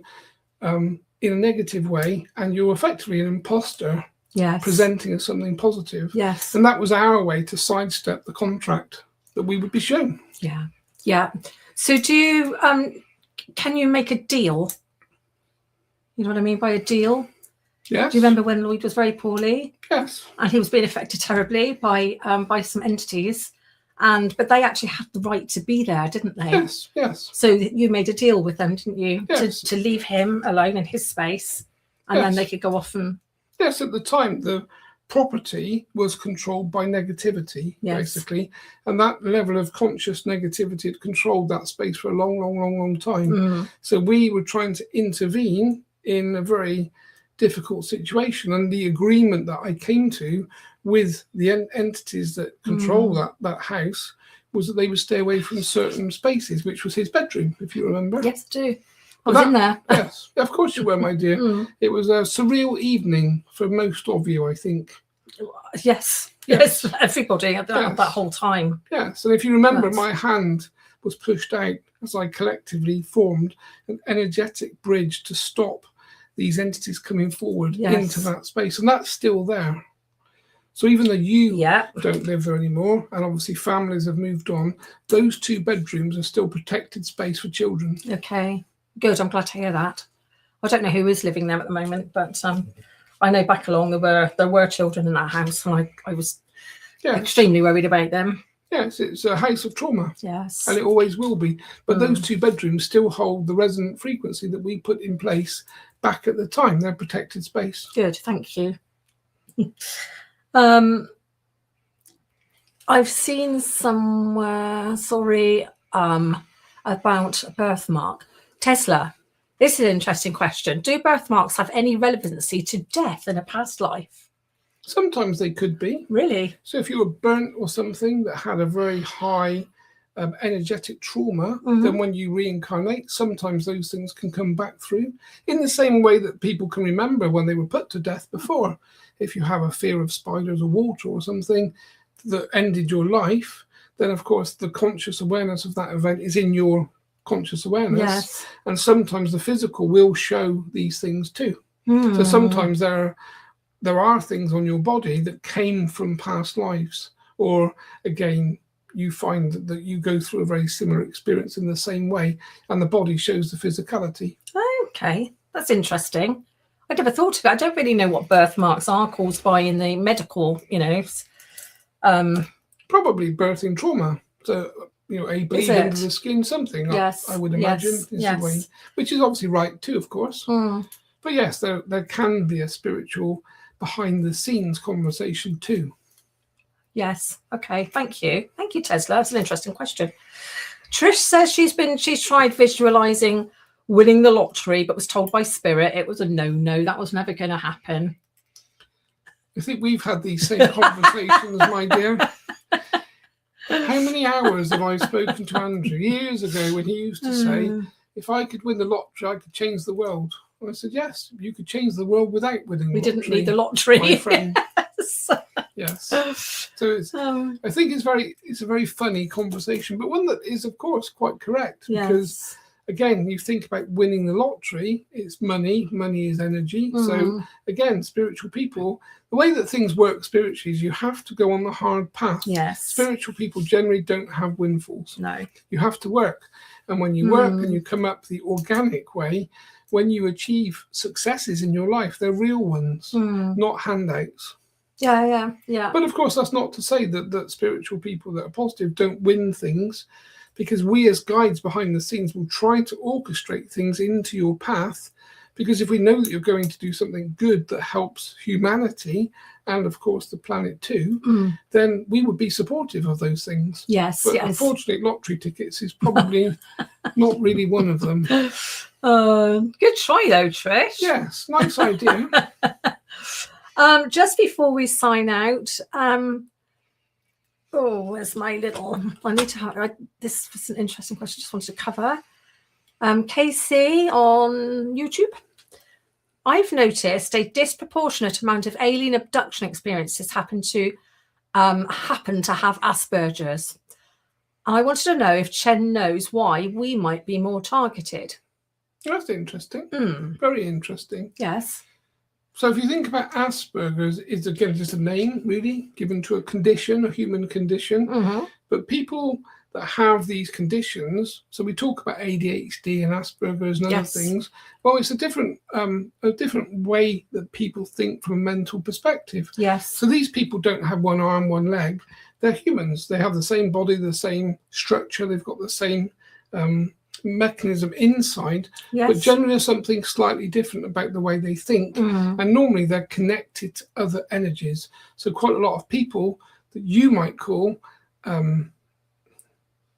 in a negative way, and you're effectively an imposter presenting as something positive. Yes. And that was our way to sidestep the contract that we would be shown. Yeah. Yeah. So do you, can you make a deal? You know what I mean by a deal? Yes. Do you remember when Lloyd was very poorly? Yes. And he was being affected terribly by some entities, but they actually had the right to be there, didn't they? Yes. Yes. So you made a deal with them, didn't you? Yes. To leave him alone in his space, and then they could go off and. Yes. At the time, the property was controlled by negativity, basically, and that level of conscious negativity had controlled that space for a long time. So we were trying to intervene in a very difficult situation, and the agreement that I came to with the entities that control that house was that they would stay away from certain spaces, which was his bedroom, if you remember. Yes, I do. I was in there. Yes, of course you were, my dear. It was a surreal evening for most of you, I think. Yes, everybody at that whole time. Yes, and if you remember, my hand was pushed out as I collectively formed an energetic bridge to stop these entities coming forward into that space, and that's still there. So even though you don't live there anymore, and obviously families have moved on, those 2 bedrooms are still protected space for children. Okay, good. I'm glad to hear that. I don't know who is living there at the moment, but I know back along there were children in that house, and I was extremely worried about them. Yes, it's a house of trauma. Yes. And it always will be. But those 2 bedrooms still hold the resonant frequency that we put in place back at the time. They're protected space. Good, thank you. I've seen somewhere, about a birthmark. Tesla, this is an interesting question. Do birthmarks have any relevancy to death in a past life? Sometimes they could be. Really? So if you were burnt or something that had a very high energetic trauma, then when you reincarnate, sometimes those things can come back through in the same way that people can remember when they were put to death before. If you have a fear of spiders or water or something that ended your life, then of course the conscious awareness of that event is in your conscious awareness. Yes. And sometimes the physical will show these things too. So sometimes there are things on your body that came from past lives, or again, you find that you go through a very similar experience in the same way, and the body shows the physicality. Okay, that's interesting. I never thought of it. I don't really know what birthmarks are caused by in the medical, Probably birthing trauma. So, a bleed under the skin, something. Yes. I would imagine is the way, which is obviously right too, of course. But yes, there can be a spiritual behind the scenes conversation too. Yes. Okay. Thank you. Thank you, Tesla. That's an interesting question. Trish says she's tried visualizing winning the lottery, but was told by spirit it was a no. That was never going to happen. I think we've had these same conversations, my dear. How many hours have I spoken to Andrew years ago when he used to say, if I could win the lottery, I could change the world. And I said, yes, you could change the world without winning the lottery. We didn't need the lottery. My friend. Yes. Yes. So I think it's a very funny conversation, but one that is, of course, quite correct. Yes. Because, again, you think about winning the lottery, it's money. Money is energy. So, again, spiritual people, the way that things work spiritually is you have to go on the hard path. Yes. Spiritual people generally don't have windfalls. No. You have to work. And when you work and you come up the organic way, when you achieve successes in your life, they're real ones, not handouts. Yeah. But of course, that's not to say that spiritual people that are positive don't win things, because we as guides behind the scenes will try to orchestrate things into your path, because if we know that you're going to do something good that helps humanity and, of course, the planet too, then we would be supportive of those things. Yes, but unfortunately, lottery tickets is probably not really one of them. Good try, though, Trish. Yes, nice idea. Just before we sign out, where's my little? I need to have. This was an interesting question. Just wanted to cover. KC on YouTube. I've noticed a disproportionate amount of alien abduction experiences happen to have Asperger's. I wanted to know if Chen knows why we might be more targeted. That's interesting. Very interesting. Yes. So if you think about Asperger's, it's again just a name really given to a condition, a human condition. But people that have these conditions, so we talk about ADHD and Asperger's and other things. Well, it's a different way that people think from a mental perspective. Yes. So these people don't have one arm, one leg. They're humans. They have the same body, the same structure. They've got the same mechanism inside, but generally there's something slightly different about the way they think, and normally they're connected to other energies. So quite a lot of people that you might call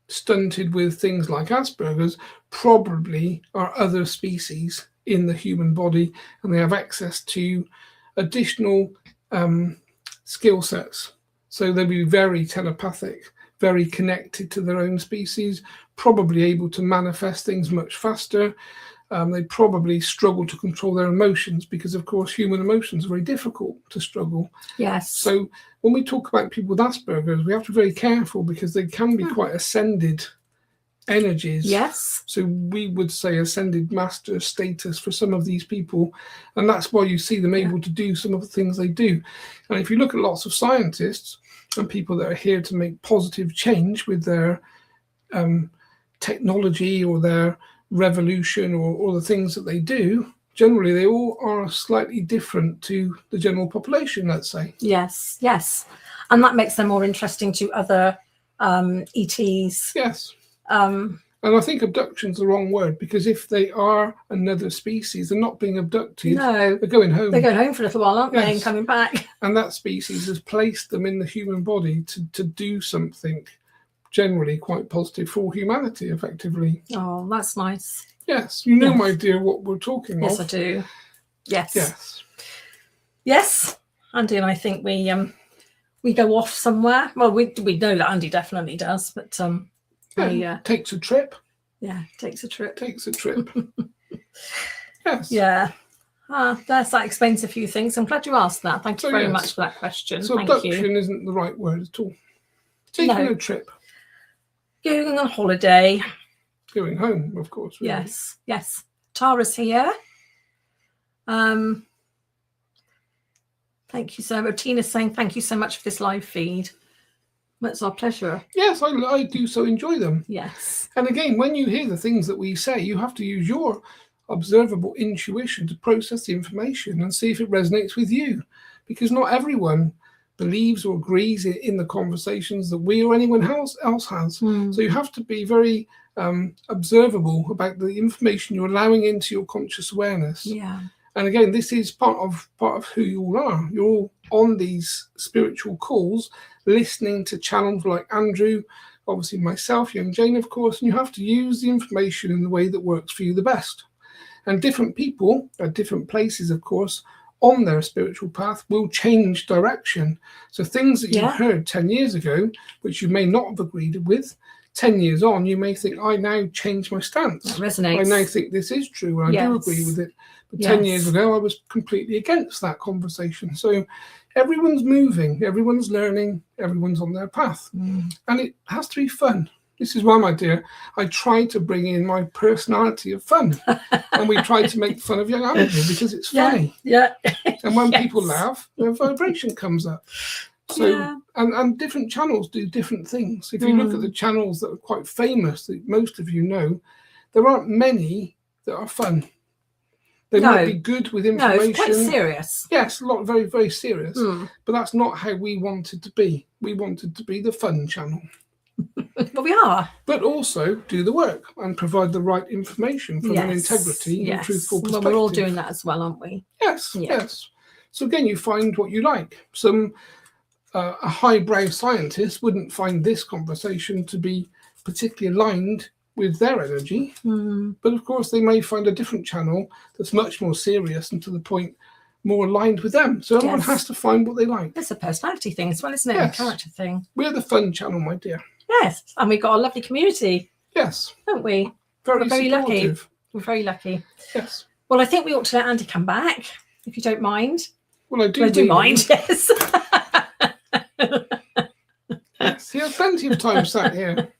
stunted with things like Asperger's probably are other species in the human body, and they have access to additional skill sets. So they'll be very telepathic, very connected to their own species, probably able to manifest things much faster. They probably struggle to control their emotions because, of course, human emotions are very difficult to struggle. Yes. So when we talk about people with Asperger's, we have to be very careful because they can be quite ascended energies. Yes. So we would say ascended master status for some of these people. And that's why you see them able to do some of the things they do. And if you look at lots of scientists and people that are here to make positive change with their technology or their revolution or the things that they do, generally they all are slightly different to the general population, let's say. Yes. And that makes them more interesting to other ETs. Yes. And I think abduction's the wrong word, because if they are another species, they're not being abducted. No. They're going home. They're going home for a little while, aren't they, and coming back. And that species has placed them in the human body to do something generally quite positive for humanity, effectively. Oh, that's nice. Yes. You know, my dear, what we're talking Yes, of. I do. Yes. Yes. Andy and I think we go off somewhere. Well, we know that Andy definitely does, but takes a trip. Yeah, takes a trip. Yes. Yeah. That explains a few things. I'm glad you asked that. Thank you very much for that question. So Thank abduction you. isn't the right word at all. Taking a trip. Going on holiday. Going home, of course. Really. Yes. Tara's here. Thank you so much. Tina's saying thank you so much for this live feed. That's our pleasure. Yes, I do so enjoy them. Yes. And again, when you hear the things that we say, you have to use your observable intuition to process the information and see if it resonates with you. Because not everyone believes or agrees in the conversations that we or anyone else has. So you have to be very observable about the information you're allowing into your conscious awareness. Yeah. And again, this is part of who you all are. You're all on these spiritual calls, listening to channels like Andrew, obviously myself, young Jane, of course, and you have to use the information in the way that works for you the best. And different people at different places, of course, on their spiritual path will change direction. So things that you heard 10 years ago, which you may not have agreed with, 10 years on, you may think, I now change my stance. That resonates. I now think this is true, and I do agree with it. But 10 years ago, I was completely against that conversation. So everyone's moving, everyone's learning, everyone's on their path. And it has to be fun. This is why, my dear, I try to bring in my personality of fun. And we try to make fun of young Andrew because it's funny. And when people laugh, their vibration comes up. So, and different channels do different things. If you look at the channels that are quite famous, that most of you know, there aren't many that are fun. They might be good with information. No, it's quite serious. Yes, a lot, very, very serious. But that's not how we wanted to be. We wanted to be the fun channel. Well, we are. But also do the work and provide the right information from an integrity and truthful perspective. Well, we're all doing that as well, aren't we? Yes, yes. So again, you find what you like. Some a highbrow scientist wouldn't find this conversation to be particularly aligned with their energy. But of course, they may find a different channel that's much more serious and to the point more aligned with them. So everyone has to find what they like. It's a personality thing as well, isn't it? A character thing. We're the fun channel, my dear. Yes, and we've got a lovely community. Yes. Don't we? Very We're very lucky. supportive. We're very lucky. Yes. Well, I think we ought to let Andy come back, if you don't mind. Well, I do. I do mind, yes. Yes, he has plenty of time sat here.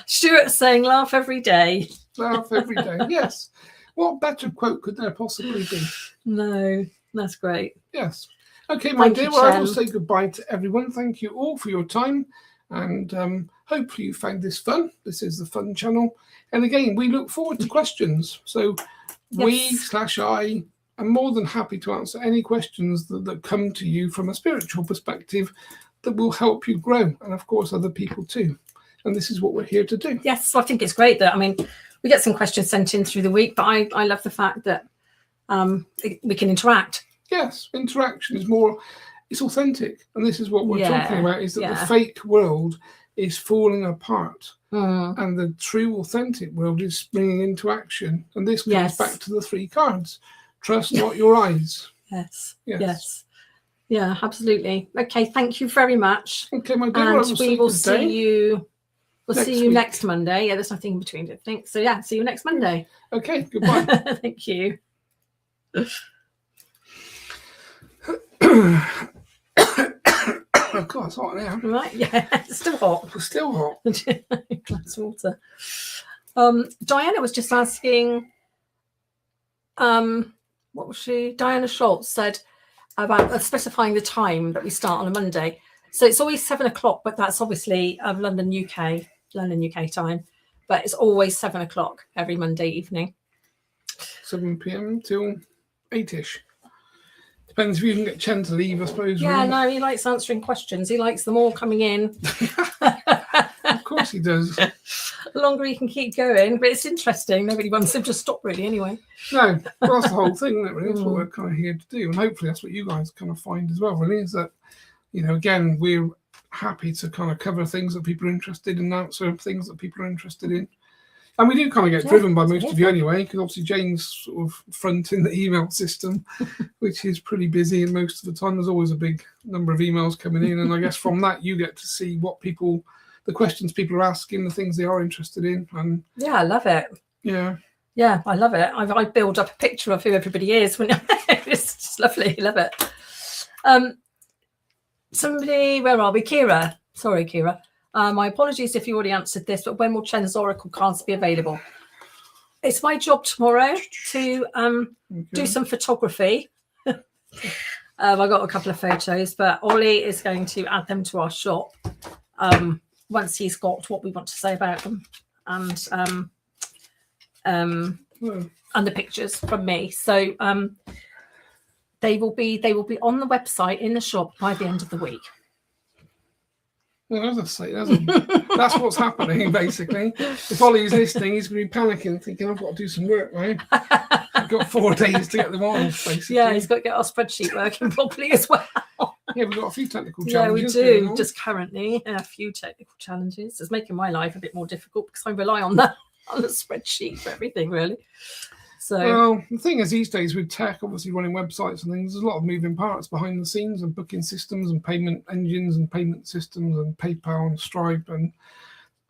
Stuart's saying laugh every day. Laugh every day. Yes. What better quote could there possibly be? No, that's great. Yes. Okay, my Thank dear. you, Well, I Chen. will say goodbye to everyone. Thank you all for your time. And hopefully you found this fun. This is the fun channel. And again, we look forward to questions. So we/I am more than happy to answer any questions that come to you from a spiritual perspective that will help you grow. And of course, other people too. And this is what we're here to do. Yes, so I think it's great that, I mean, we get some questions sent in through the week, but I love the fact that we can interact. Yes, interaction is more, it's authentic. And this is what we're talking about, is that the fake world is falling apart. And the true authentic world is springing into action. And this comes back to the 3 cards. Trust not your eyes. Yes. Yeah, absolutely. Okay, thank you very much. Okay, my dear. And we will see you. We'll see you week. next Monday. Yeah, there's nothing in between, I think. So yeah, see you next Monday. Okay, goodbye. Thank you. Oh God, it's hot now. Right, yeah, it's still hot. It's still hot. Glass water. Diana was just asking, what was she? Diana Schultz said about specifying the time that we start on a Monday. So it's always 7 o'clock, but that's obviously London, UK time. But it's always 7 o'clock every Monday evening. 7 p.m. till 8ish. Depends if you can get Chen to leave, I suppose. Yeah, really. no, he likes answering questions. He likes them all coming in. Of course he does. The longer he can keep going, but it's interesting. Nobody wants him to stop, really, anyway. No, well, that's the whole thing, isn't it, really? That's what we're kind of here to do. And hopefully that's what you guys kind of find as well, really, is that, you know, again, we're happy to kind of cover things that people are interested in, answer things that people are interested in. And we do kind of get driven by most of you anyway, because obviously Jane's sort of fronting the email system, which is pretty busy, and most of the time there's always a big number of emails coming in. And I guess from that you get to see what people, the questions people are asking, the things they are interested in. And yeah, I love it. Yeah, I love it. I build up a picture of who everybody is. When it's just lovely. I love it. Somebody, where are we? Kira. Sorry, Kira. My apologies if you already answered this, but when will Chen's Oracle cards be available? It's my job tomorrow to do some photography. I've got a couple of photos, but Ollie is going to add them to our shop once he's got what we want to say about them, and the pictures from me. So they will be on the website in the shop by the end of the week. Well, as I say, that's what's happening, basically. If Ollie's listening, he's going to be panicking, thinking, I've got to do some work, right? I've got got 4 days to get them on, basically. Yeah, he's got to get our spreadsheet working properly as well. Yeah, we've got a few technical Yeah, we challenges. do. Just currently a few technical challenges. It's making my life a bit more difficult because I rely on the spreadsheet for everything, really. So, well, the thing is, these days with tech, obviously running websites and things, there's a lot of moving parts behind the scenes, and booking systems and payment engines and payment systems and PayPal and Stripe and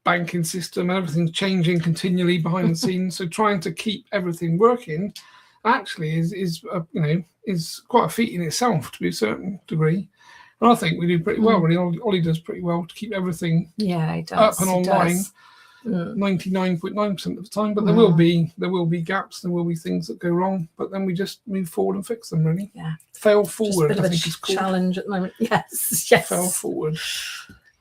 banking system, and everything's changing continually behind the scenes. So trying to keep everything working actually is quite a feat in itself, to a certain degree. And I think we do pretty well, really. Ollie does pretty well to keep everything he does, up and online 99.9% of the time. But there will be gaps, there will be things that go wrong, but then we just move forward and fix them, really. Yeah. Fail forward, just a bit I of think a it's called. challenge at the moment. Yes. Fail forward.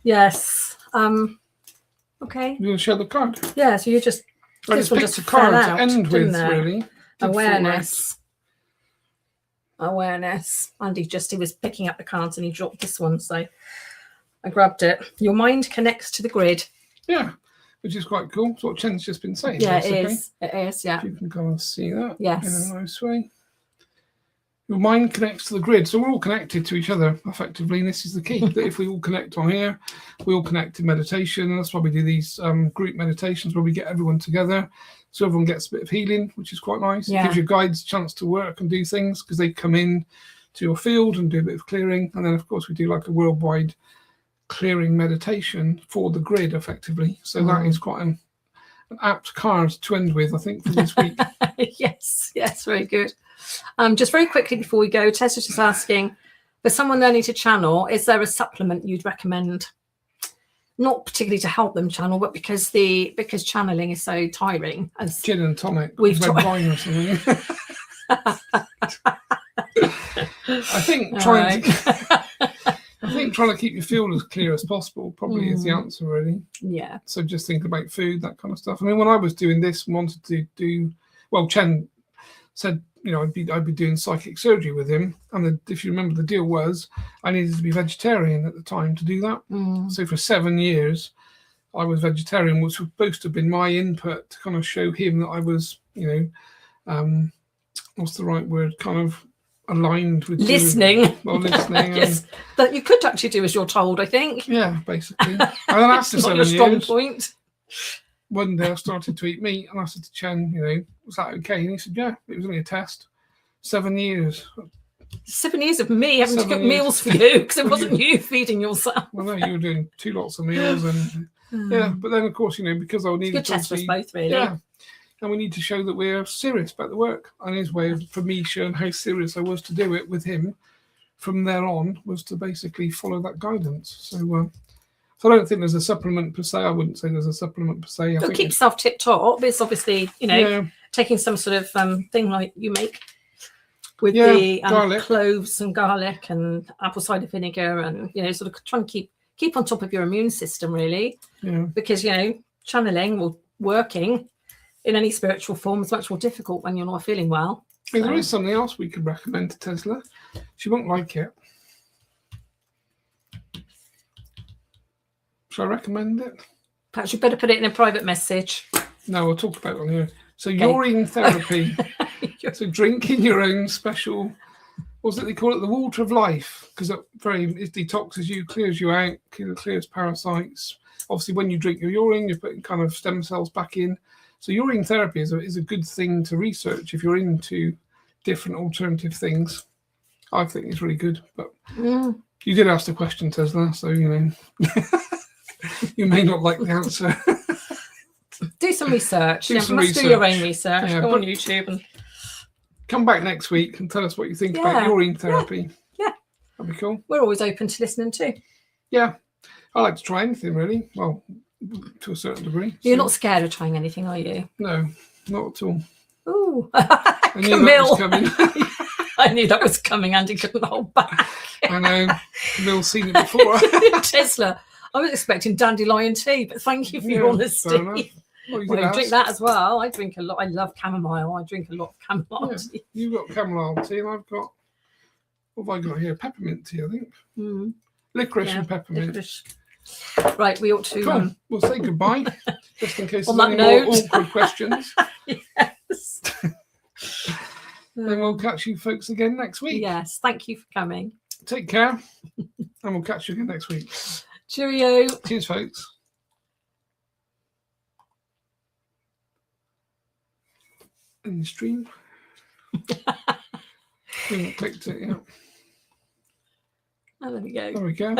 Yes. Okay. You want to show the card? Yeah, so you just I this just one picked just a card fell out, to end didn't with, it? really. Awareness. Andy he was picking up the cards and he dropped this one, so I grabbed it. Your mind connects to the grid. Yeah, which is quite cool. It's what Chen's just been saying. Yeah, basically. it is, yeah. If you can kind of see that Yes. in a nice way. Your mind connects to the grid. So we're all connected to each other, effectively. And this is the key, that if we all connect on here, we all connect in meditation. And that's why we do these group meditations where we get everyone together. So everyone gets a bit of healing, which is quite nice. Yeah. It gives your guides a chance to work and do things because they come in to your field and do a bit of clearing. And then, of course, we do like a worldwide clearing meditation for the grid, effectively. So that is quite an apt card to end with, I think, for this week. Yes, very good. Just very quickly before we go, Tessa's just asking, for someone learning to channel, is there a supplement you'd recommend? Not particularly to help them channel, but because channeling is so tiring. As Gin and tonic, we've red wine or something. I think trying to keep your field as clear as possible probably is the answer, really. Yeah. So just think about food, that kind of stuff. I mean, when I was doing this, wanted to do, well, Chen said, I'd be doing psychic surgery with him, and if you remember, the deal was I needed to be vegetarian at the time to do that. So for 7 years, I was vegetarian, which was supposed to have been my input to kind of show him that I was, what's the right word, kind of aligned with listening. Listening. Yes, that you could actually do as you're told, I think. Yeah, basically. And then after It's not 7 your strong years, point. one day I started to eat meat, and I said to Chen, was that okay? And he said, yeah, it was only a test. 7 years. 7 years of me having to 7 cook years. meals for you because it wasn't you feeding yourself. Well, no, you were doing 2 lots of meals, and yeah. But then, of course, because I needed Good test for us to both, really. yeah, and we need to show that we're serious about the work. And his way of, for me, showing how serious I was to do it with him from there on was to basically follow that guidance. So I don't think there's a supplement per se. I wouldn't say there's a supplement per se. You'll keep yourself tip top. It's obviously, yeah. taking some sort of thing like you make with Yeah, the garlic. cloves and garlic and apple cider vinegar, and sort of trying to keep on top of your immune system, really. Yeah. Because channeling or working in any spiritual form is much more difficult when you're not feeling well. If there is something else we could recommend to Tesla, she won't like it. Shall I recommend it? Perhaps you better put it in a private message. No, we'll talk about it on here. So urine therapy. So drinking your own special, what's it they call it? The water of life, because it detoxes you, clears you out, clears parasites. Obviously, when you drink your urine, you're putting kind of stem cells back in. So urine therapy is a good thing to research if you're into different alternative things. I think it's really good. But you did ask the question, Tesla, so you may not like the answer. Do some research. Do Do your own research. Yeah, Go on YouTube and come back next week and tell us what you think about urine therapy. Yeah. That'd be cool. We're always open to listening too. Yeah. I like to try anything, really. Well, to a certain degree. You're not scared of trying anything, are you? No, not at all. Ooh. I knew Camille. that was coming. I knew that was coming. Andy couldn't hold back. I know. Camille's seen it before. Tesla. I was expecting dandelion tea, but thank you for your honesty. Well, I drink that as well. I drink a lot. I love chamomile. I drink a lot of chamomile tea. You've got chamomile tea, and I've got, what have I got here? Peppermint tea, I think. Licorice and peppermint. Licorice. Right, we ought to. Cool. We'll say goodbye, just in case On there's that any more note. awkward questions. Yes. then we'll catch you folks again next week. Yes, thank you for coming. Take care, and we'll catch you again next week. Cheerio. Cheers, folks. In the stream. We haven't clicked it yet. Oh, there we go. There we go.